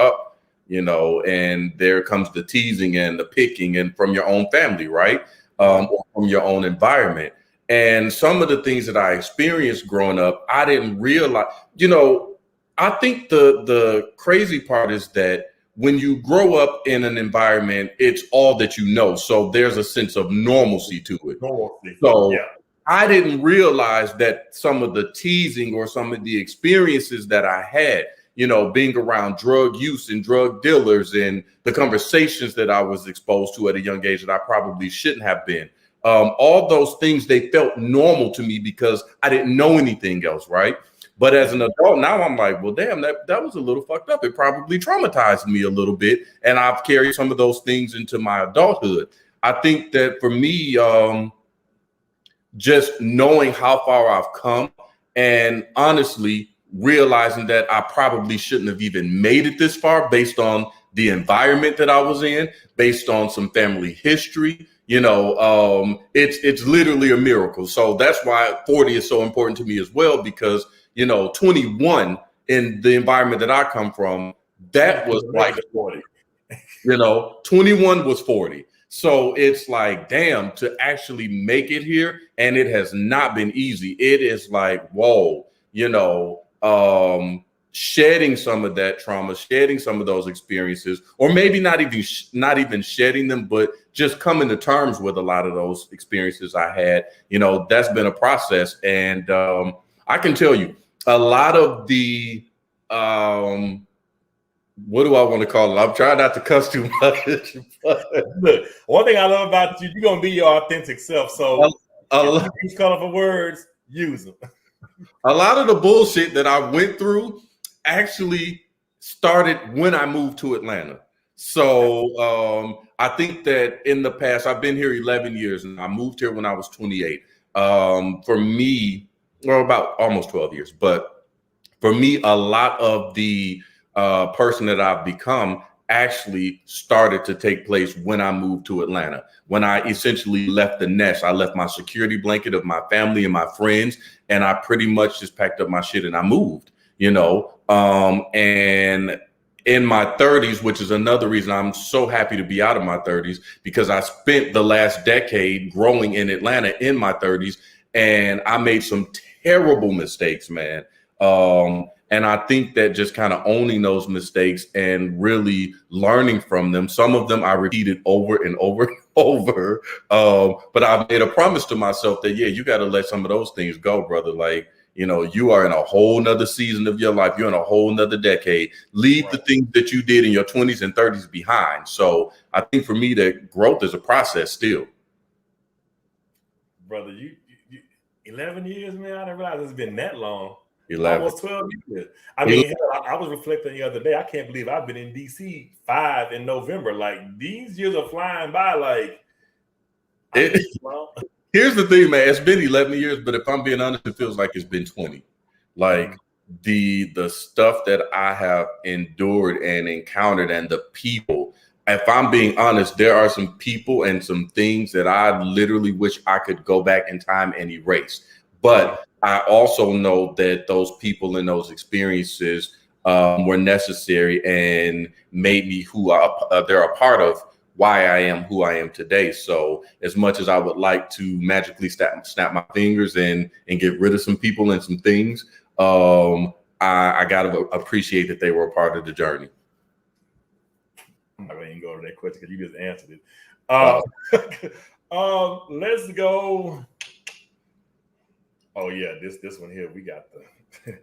and there comes the teasing and the picking, and from your own family, right? Or from your own environment. And some of the things that I experienced growing up, I didn't realize, I think the crazy part is that when you grow up in an environment, it's all that you know. So there's a sense of normalcy to it. So I didn't realize that some of the teasing or some of the experiences that I had, being around drug use and drug dealers, and the conversations that I was exposed to at a young age that I probably shouldn't have been. All those things, they felt normal to me because I didn't know anything else, right? But as an adult now, I'm like, well, damn, that was a little fucked up. It probably traumatized me a little bit. And I've carried some of those things into my adulthood. I think that for me, just knowing how far I've come, and honestly realizing that I probably shouldn't have even made it this far based on the environment that I was in, based on some family history, it's literally a miracle. So that's why 40 is so important to me as well, because 21 in the environment that I come from, that was like 40. 21 was 40. So it's like, damn, to actually make it here, and it has not been easy. It is like, whoa, shedding some of that trauma, shedding some of those experiences, or maybe not even shedding them, but just coming to terms with a lot of those experiences I had. That's been a process, and I can tell you a lot of the what do I want to call it? I'm trying not to cuss too much. Look, one thing I love about you, you're gonna be your authentic self. So these colorful words, use them. A lot of the bullshit that I went through actually started when I moved to Atlanta. So I think that in the past, I've been here 11 years, and I moved here when I was 28. For me, or about almost 12 years, but for me, a lot of the person that I've become actually started to take place when I moved to Atlanta. When I essentially left the nest, I left my security blanket of my family and my friends, and I pretty much just packed up my shit and I moved, and in my 30s, which is another reason I'm so happy to be out of my 30s, because I spent the last decade growing in Atlanta in my 30s, and I made some terrible mistakes, man. And I think that just kind of owning those mistakes and really learning from them. Some of them I repeated over and over and over. But I made a promise to myself that, yeah, you got to let some of those things go, brother. Like, you are in a whole nother season of your life. You're in a whole nother decade. Leave the things that you did in your 20s and 30s behind. So I think for me that growth is a process still. Brother, you 11 years, man. I didn't realize it's been that long. 11. Almost 12 years. I mean, I was reflecting the other day. I can't believe I've been in DC 5 in November. Like, these years are flying by. Like, here's the thing, man. It's been 11 years, but if I'm being honest, it feels like it's been 20. Like the stuff that I have endured and encountered, and the people. If I'm being honest, there are some people and some things that I literally wish I could go back in time and erase. But I also know that those people and those experiences were necessary and made me who they're a part of why I am who I am today. So as much as I would like to magically snap my fingers and get rid of some people and some things, I got to appreciate that they were a part of the journey. I'm not going to even go to that question because you just answered it. Let's go. Oh yeah, this one here, we got the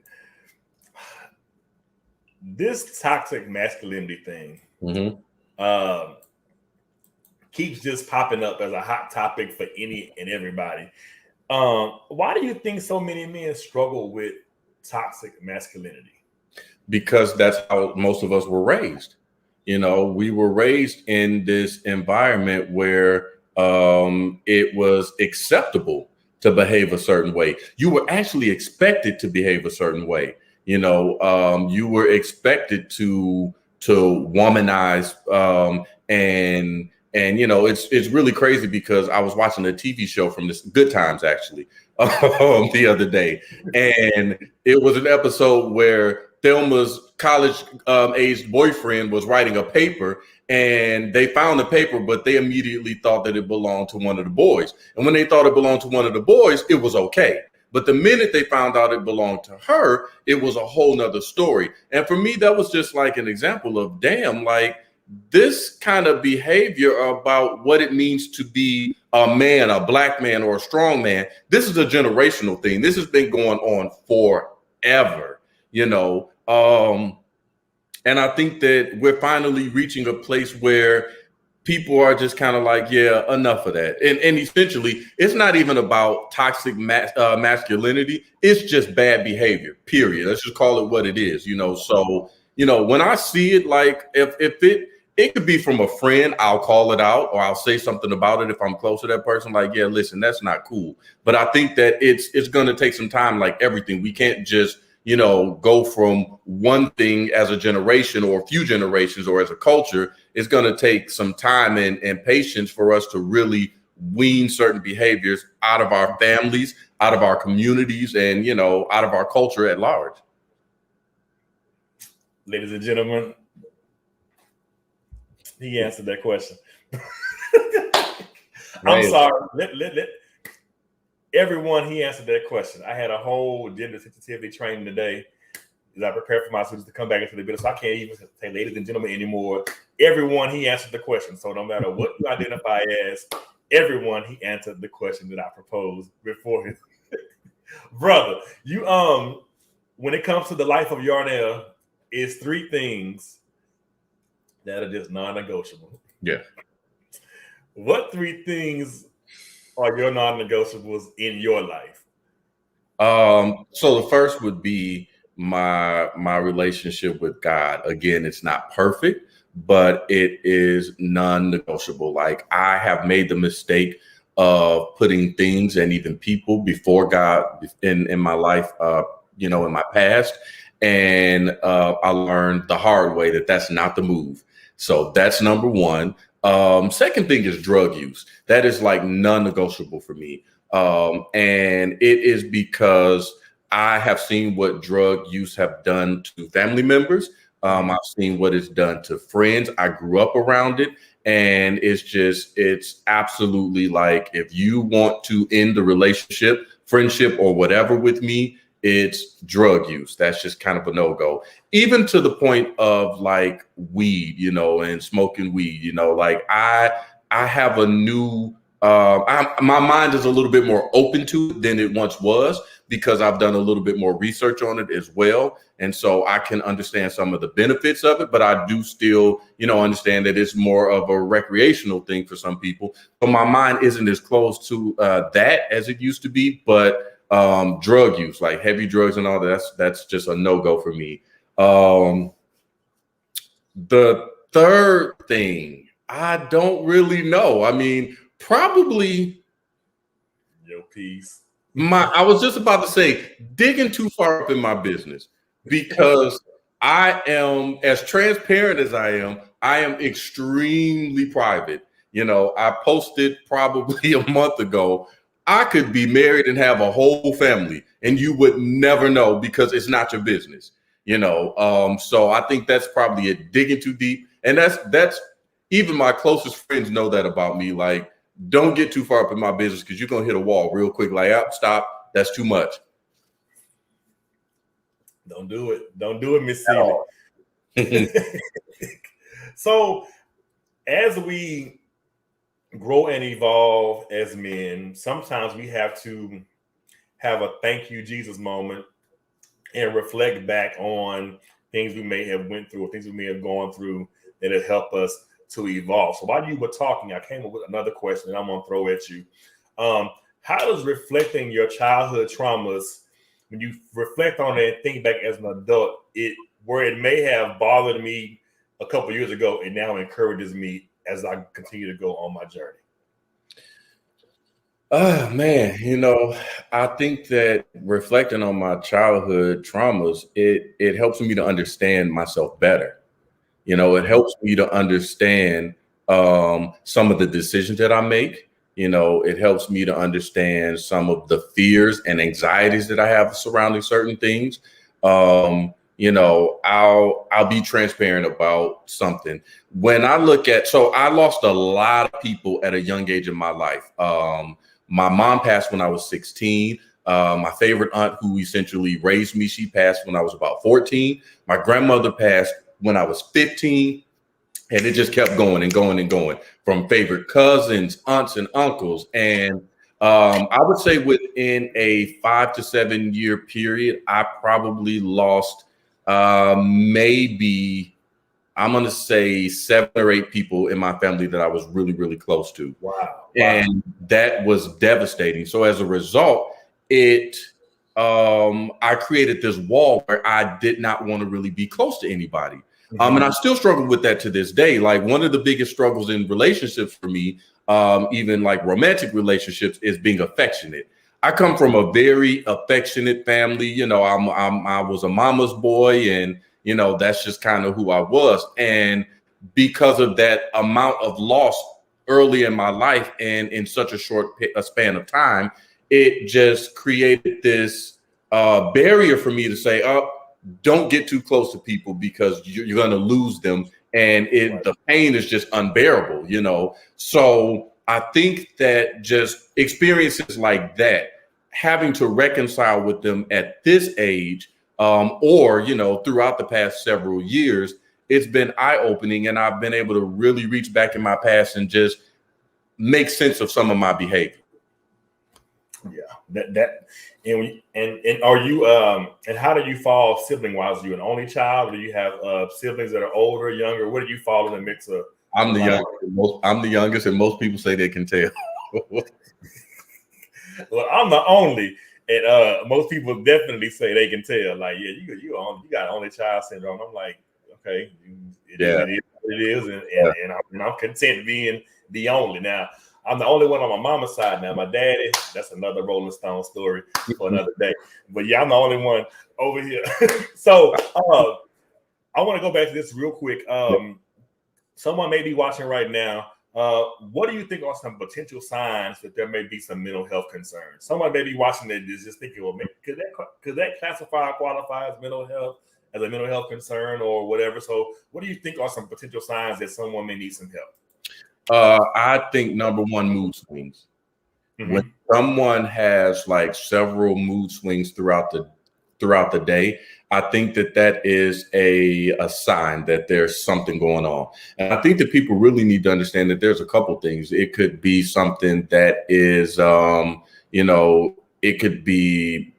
this toxic masculinity thing keeps just popping up as a hot topic for any and everybody. Why do you think so many men struggle with toxic masculinity? Because that's how most of us were raised. We were raised in this environment where it was acceptable to behave a certain way. You were actually expected to behave a certain way. You were expected to womanize, and it's really crazy because I was watching a TV show from this Good Times actually the other day, and it was an episode where Thelma's college aged boyfriend was writing a paper, and they found the paper, but they immediately thought that it belonged to one of the boys. And when they thought it belonged to one of the boys, it was okay. But the minute they found out it belonged to her, it was a whole nother story. And for me, that was just like an example of, damn, like this kind of behavior about what it means to be a man, a black man, or a strong man. This is a generational thing. This has been going on forever, and I think that we're finally reaching a place where people are just kind of like, yeah, enough of that. And essentially, it's not even about toxic masculinity. It's just bad behavior, period. Let's just call it what it is, So, when I see it, like if it could be from a friend, I'll call it out or I'll say something about it if I'm close to that person. Like, yeah, listen, that's not cool. But I think that it's going to take some time, like everything. We can't just go from one thing as a generation or a few generations or as a culture. It's going to take some time and patience for us to really wean certain behaviors out of our families, out of our communities, and, you know, out of our culture at large. Ladies and gentlemen, he answered that question. I'm sorry. Let everyone, he answered that question. I had a whole gender sensitivity training today as I prepare for my students to come back into the business. So I can't even say ladies and gentlemen anymore. Everyone, he answered the question. So no matter what you identify as, everyone, he answered the question that I proposed before him. Brother, you when it comes to the life of Yarnell, it's three things that are just non-negotiable. Yeah. What three things are your non-negotiables in your life? So the first would be my relationship with God. Again, it's not perfect, but it is non-negotiable. Like, I have made the mistake of putting things and even people before God in my life, you know, in my past. And I learned the hard way that that's not the move. So that's number one. Second thing is drug use. That is like non-negotiable for me. And it is because I have seen what drug use have done to family members. I've seen what it's done to friends. I grew up around it. And it's absolutely like, if you want to end the relationship, friendship, or whatever with me, it's drug use. That's just kind of a no-go. Even to the point of like weed, you know, and smoking weed, you know, like I have a new, my mind is a little bit more open to it than it once was, because I've done a little bit more research on it as well. And so I can understand some of the benefits of it, but I do still, you know, understand that it's more of a recreational thing for some people. So my mind isn't as close to that as it used to be, but drug use, like heavy drugs and all that, that's just a no-go for me. The third thing, I don't really know. I mean, probably your piece. I was just about to say, digging too far up in my business, because I am, as transparent as I am extremely private. You know, I posted probably a month ago, I could be married and have a whole family and you would never know, because it's not your business, you know? So I think that's probably it, digging too deep. And that's even my closest friends know that about me. Like, don't get too far up in my business, because you're going to hit a wall real quick. Like, stop. That's too much. Don't do it. Don't do it, Miss Seeley. So as we grow and evolve as men, sometimes we have to have a thank you, Jesus moment and reflect back on things we may have went through or things we may have gone through that have helped us to evolve. So while you were talking, I came up with another question that I'm going to throw at you. How does reflecting your childhood traumas, when you reflect on it and think back as an adult, where it may have bothered me a couple years ago, it now encourages me as I continue to go on my journey? Man, you know, I think that reflecting on my childhood traumas, it helps me to understand myself better. You know, it helps me to understand some of the decisions that I make. You know, it helps me to understand some of the fears and anxieties that I have surrounding certain things. You know, I'll be transparent about something. When I look at, so I lost a lot of people at a young age in my life. My mom passed when I was 16. My favorite aunt, who essentially raised me, she passed when I was about 14. My grandmother passed when I was 15. And it just kept going and going and going, from favorite cousins, aunts, and uncles. And I would say within a 5 to 7 year period, I probably lost maybe, I'm going to say 7 or 8 people in my family that I was really, really close to. Wow. And that was devastating. So as a result, I created this wall where I did not want to really be close to anybody. And I still struggle with that to this day. Like, one of the biggest struggles in relationships for me, even like romantic relationships, is being affectionate. I come from a very affectionate family. You know, I was a mama's boy, and, you know, that's just kind of who I was. And because of that amount of loss early in my life, and in such a short span of time, it just created this barrier for me to say, "Oh, don't get too close to people because you're going to lose them." And the pain is just unbearable, So I think that just experiences like that, having to reconcile with them at this age, or throughout the past several years, it's been eye-opening, and I've been able to really reach back in my past and just make sense of some of my behavior. Yeah, and are you and how do you fall sibling wise? Are you an only child, or do you have siblings that are older, younger? Where do you fall in the mix of? I'm the youngest, and most people say they can tell. Well, I'm the only, and most people definitely say they can tell. Like, yeah, you got only child syndrome. I'm like, okay, it is what it is, and I'm content being the only. Now, I'm the only one on my mama's side. Now, my daddy, that's another Rolling Stone story for another day. But yeah, I'm the only one over here. So I want to go back to this real quick. Someone may be watching right now. What do you think are some potential signs that there may be some mental health concerns? Someone may be watching that is just thinking, well, could that qualify as mental health, as a mental health concern or whatever? So what do you think are some potential signs that someone may need some help? I think number one, mood swings. Mm-hmm. When someone has like several mood swings throughout the day, I think that is a sign that there's something going on. And I think that people really need to understand that there's a couple things. It could be something that is, it could be.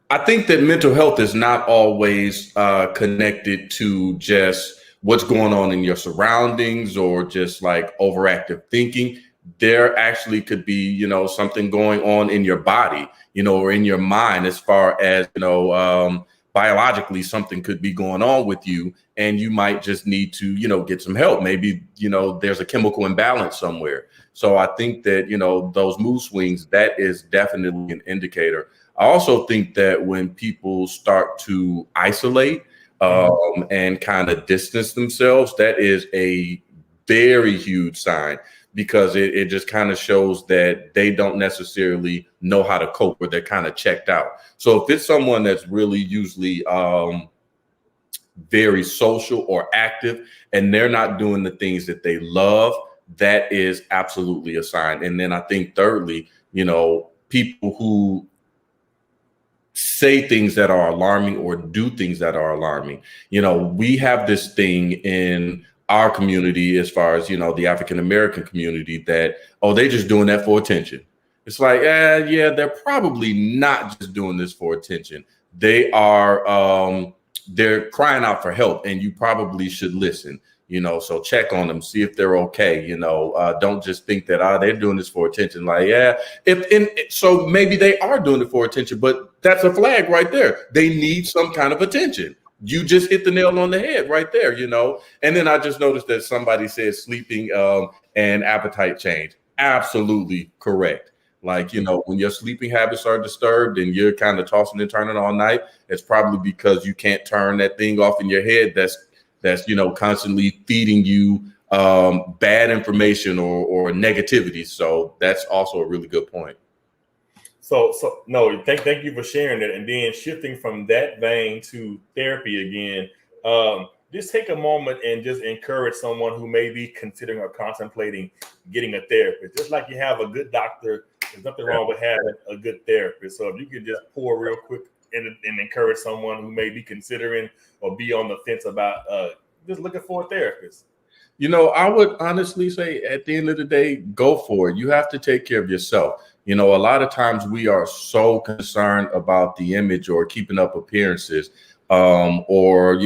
I think that mental health is not always connected to just what's going on in your surroundings or just like overactive thinking. There actually could be, something going on in your body, or in your mind, as far as, biologically something could be going on with you, and you might just need to, get some help. Maybe, there's a chemical imbalance somewhere. So I think that, those mood swings, that is definitely an indicator. I also think that when people start to isolate and kind of distance themselves, that is a very huge sign, because it just kind of shows that they don't necessarily know how to cope, or they're kind of checked out. So if it's someone that's really usually very social or active, and they're not doing the things that they love, that is absolutely a sign. And then I think thirdly, people who say things that are alarming or do things that are alarming. We have this thing in our community, as far as, the African-American community, that, they're just doing that for attention. It's like, yeah, they're probably not just doing this for attention. They are, they're crying out for help, and you probably should listen. So check on them, see if they're okay. Don't just think that they're doing this for attention. Like, yeah, so maybe they are doing it for attention, but that's a flag right there. They need some kind of attention. You just hit the nail on the head right there, And then I just noticed that somebody said sleeping and appetite change. Absolutely correct. Like, when your sleeping habits are disturbed and you're kind of tossing and turning all night, it's probably because you can't turn that thing off in your head that's constantly feeding you bad information or negativity. So that's also a really good point. So no, thank you for sharing that. And then shifting from that vein to therapy again, just take a moment and just encourage someone who may be considering or contemplating getting a therapist. Just like you have a good doctor, there's nothing wrong with having a good therapist. So if you could just pour real quick and encourage someone who may be considering or be on the fence about just looking for a therapist. I would honestly say, at the end of the day, go for it. You have to take care of yourself. A lot of times we are so concerned about the image or keeping up appearances, or,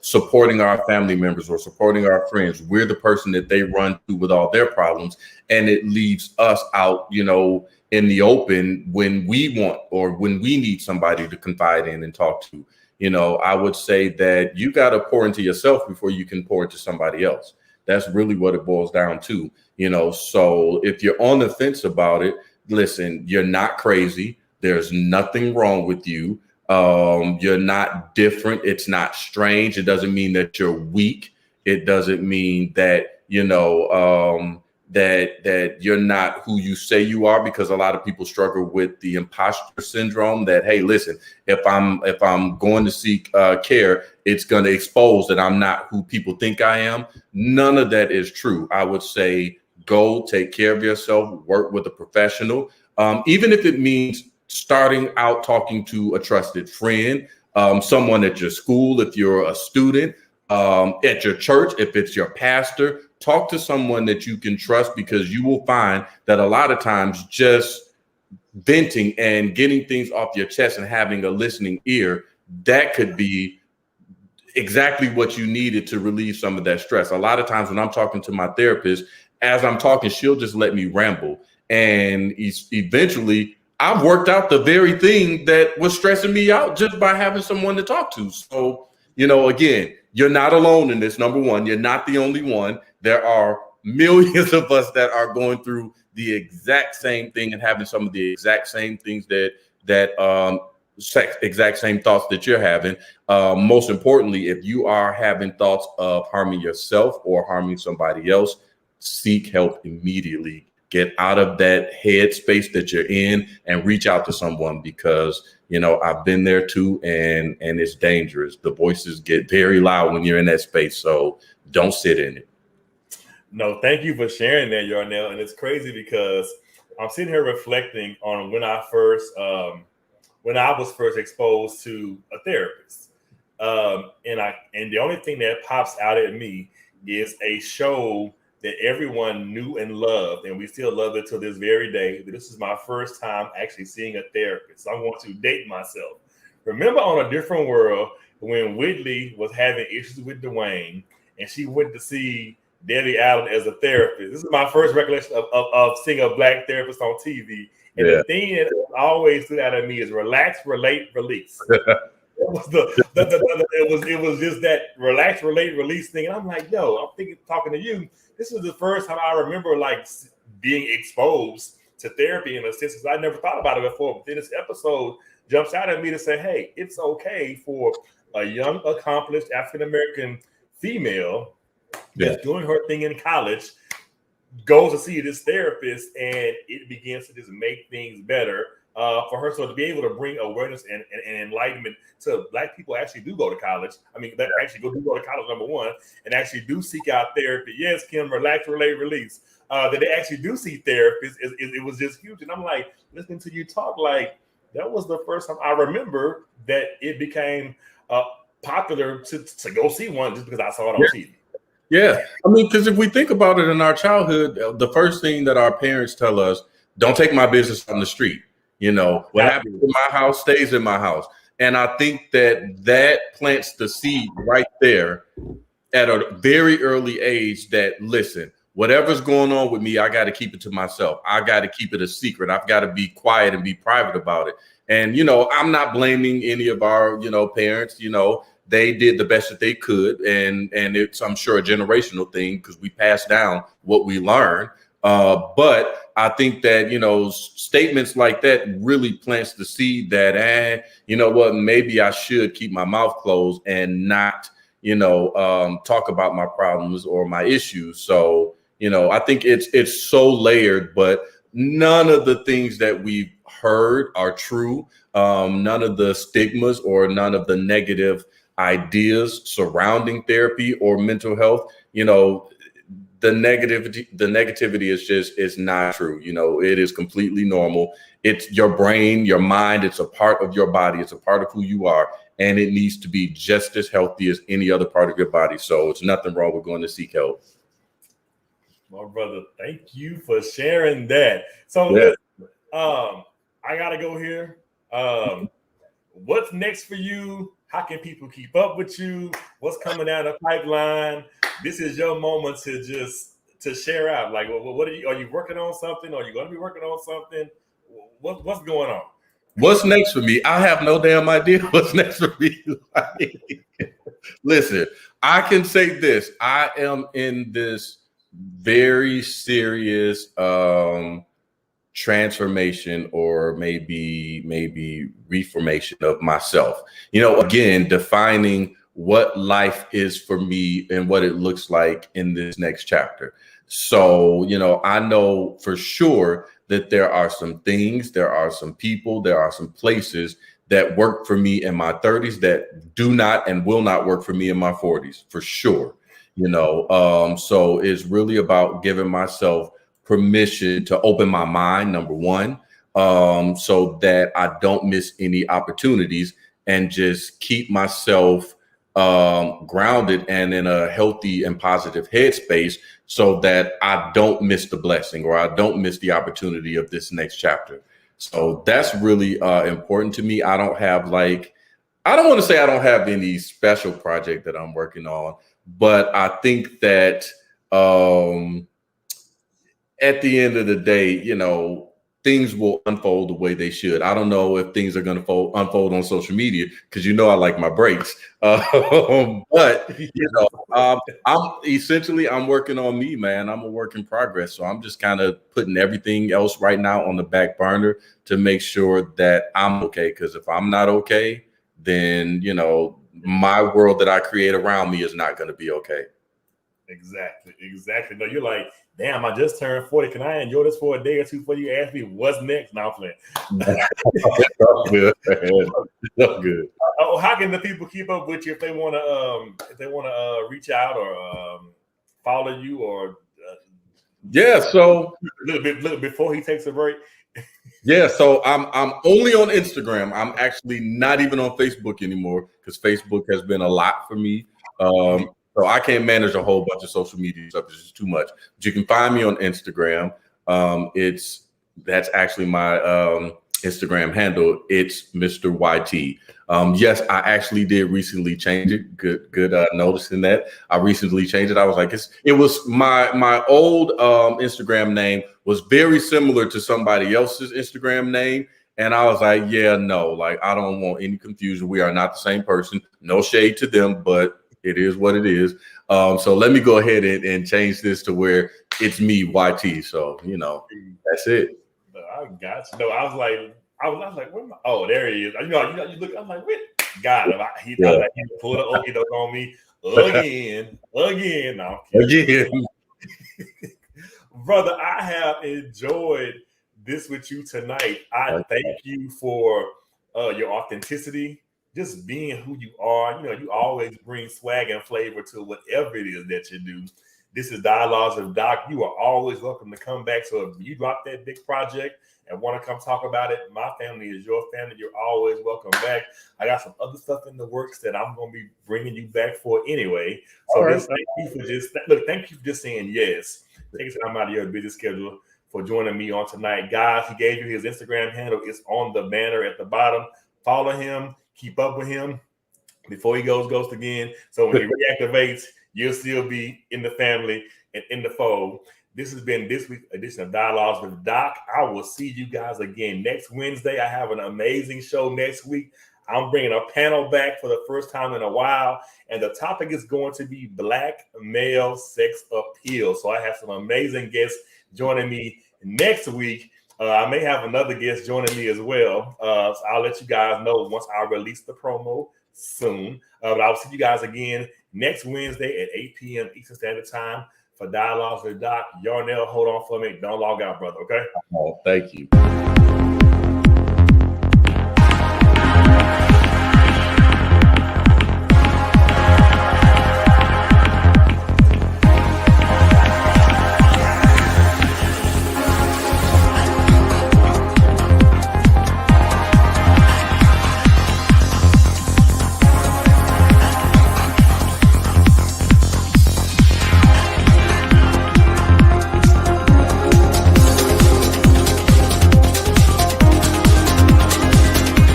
supporting our family members or supporting our friends. We're the person that they run to with all their problems, and it leaves us out, in the open when we want or when we need somebody to confide in and talk to. I would say that you got to pour into yourself before you can pour into somebody else. That's really what it boils down to, So if you're on the fence about it, listen, you're not crazy. There's nothing wrong with you. You're not different. It's not strange. It doesn't mean that you're weak. It doesn't mean that that you're not who you say you are, because a lot of people struggle with the imposter syndrome that, hey, listen, if I'm going to seek care, it's going to expose that I'm not who people think I am. None of that is true. I would say go take care of yourself, work with a professional, even if it means starting out talking to a trusted friend, someone at your school, if you're a student, at your church, if it's your pastor. Talk to someone that you can trust, because you will find that a lot of times just venting and getting things off your chest and having a listening ear, that could be exactly what you needed to relieve some of that stress. A lot of times when I'm talking to my therapist, as I'm talking, she'll just let me ramble. And eventually I've worked out the very thing that was stressing me out just by having someone to talk to. So, again, you're not alone in this. Number one, you're not the only one. There are millions of us that are going through the exact same thing and having some of the exact same things exact same thoughts that you're having. Most importantly, if you are having thoughts of harming yourself or harming somebody else, seek help immediately. Get out of that head space that you're in and reach out to someone, because I've been there too, and it's dangerous. The voices get very loud when you're in that space, so don't sit in it. No, thank you for sharing that, Yarnell. And it's crazy because I'm sitting here reflecting on when I was first exposed to a therapist, and the only thing that pops out at me is a show that everyone knew and loved, and we still love it to this very day. This is my first time actually seeing a therapist. So I'm going to date myself. Remember on A Different World when Whitley was having issues with Dwayne, and she went to see Debbie Allen as a therapist. This is my first recollection of seeing a Black therapist on TV. And the thing that always stood out at me is relax, relate, release. It was just that relax, relate, release thing. And I'm like, I'm talking to you. This is the first time I remember being exposed to therapy in a sense, because I never thought about it before. But then this episode jumps out at me to say, hey, it's okay for a young, accomplished African-American female that's doing her thing in college, goes to see this therapist, and it begins to just make things better for her. So to be able to bring awareness and enlightenment to Black people actually do go to college. I mean, that actually do go to college, number one, and actually do seek out therapy. Yes, Kim, relax, relate, release. That they actually do see therapists, it was just huge. And I'm like, listening to you talk, that was the first time I remember that it became popular to go see one just because I saw it on TV. Yeah. I mean, because if we think about it in our childhood, the first thing that our parents tell us, don't take my business on the street. What happens in my house stays in my house. And I think that plants the seed right there at a very early age that, listen, whatever's going on with me, I got to keep it to myself. I got to keep it a secret. I've got to be quiet and be private about it. And, I'm not blaming any of our, parents. They did the best that they could. And it's, I'm sure, a generational thing, because we pass down what we learn. But I think that, statements like that really plants the seed that, maybe I should keep my mouth closed and not, talk about my problems or my issues. So, I think it's so layered, but none of the things that we've heard are true. None of the stigmas or none of the negative ideas surrounding therapy or mental health, the negativity is not true. It is completely normal. It's your brain, your mind. It's a part of your body. It's a part of who you are. And it needs to be just as healthy as any other part of your body. So it's nothing wrong with going to seek help. My brother, thank you for sharing that. So I got to go here. What's next for you? How can people keep up with you? What's coming down the pipeline? This is your moment to share out. What are you working on something? Are you going to be working on something? What's going on? What's next for me? I have no damn idea what's next for me. Listen, I can say this. I am in this very serious transformation, or maybe reformation of myself. Again, defining what life is for me and what it looks like in this next chapter. So, I know for sure that there are some things, there are some people, there are some places that work for me in my 30s that do not and will not work for me in my 40s, for sure. So it's really about giving myself permission to open my mind, number one, so that I don't miss any opportunities and just keep myself grounded and in a healthy and positive headspace so that I don't miss the blessing or I don't miss the opportunity of this next chapter. So that's really important to me. I don't want to say I don't have any special project that I'm working on, but I think that at the end of the day, things will unfold the way they should. I don't know if things are going to unfold on social media because I like my breaks. But I'm working on me, man. I'm a work in progress, so I'm just kind of putting everything else right now on the back burner to make sure that I'm okay. Because if I'm not okay, then my world that I create around me is not going to be okay. Exactly. No, you're like, damn, I just turned 40. Can I enjoy this for a day or two before you ask me what's next? Now I'm playing. That's good. That's good. How can the people keep up with you if they want to reach out or follow you or so a little bit before he takes a break? Yeah, so I'm only on Instagram. I'm actually not even on Facebook anymore because Facebook has been a lot for me. So I can't manage a whole bunch of social media stuff. It's just too much. But you can find me on Instagram. That's actually my Instagram handle. It's Mr. YT. Yes, I actually did recently change it. Good noticing that. I recently changed it. I was like, it was my old Instagram name was very similar to somebody else's Instagram name. And I was like, yeah, no, like I don't want any confusion. We are not the same person. No shade to them, but it is what it is. So let me go ahead and change this to where it's me, YT. So, that's it. I got you. No, I was like, where am I? Oh, there he is. You look. I'm like, wait, got him. He pulled the okie doke on me again. No, again. Brother, I have enjoyed this with you tonight. I thank you for your authenticity, just being who you are. You always bring swag and flavor to whatever it is that you do. This is Dialogues with Doc. You are always welcome to come back. So if you drop that big project and want to come talk about it, my family is your family. You're always welcome back. I got some other stuff in the works that I'm going to be bringing you back for anyway. So thank you for just saying yes. Take some time out of your busy schedule for joining me on tonight. Guys, he gave you his Instagram handle. It's on the banner at the bottom. Follow him. Keep up with him before he goes ghost again. So when he reactivates, you'll still be in the family and in the fold. This has been this week's edition of Dialogues with Doc. I will see you guys again next Wednesday. I have an amazing show next week. I'm bringing a panel back for the first time in a while, and the topic is going to be Black male sex appeal. So I have some amazing guests joining me next week. I may have another guest joining me as well. So I'll let you guys know once I release the promo soon. But I'll see you guys again next Wednesday at 8 p.m. Eastern Standard Time for Dialogues with Doc. Yarnell, hold on for me. Don't log out, brother, okay? Oh, thank you.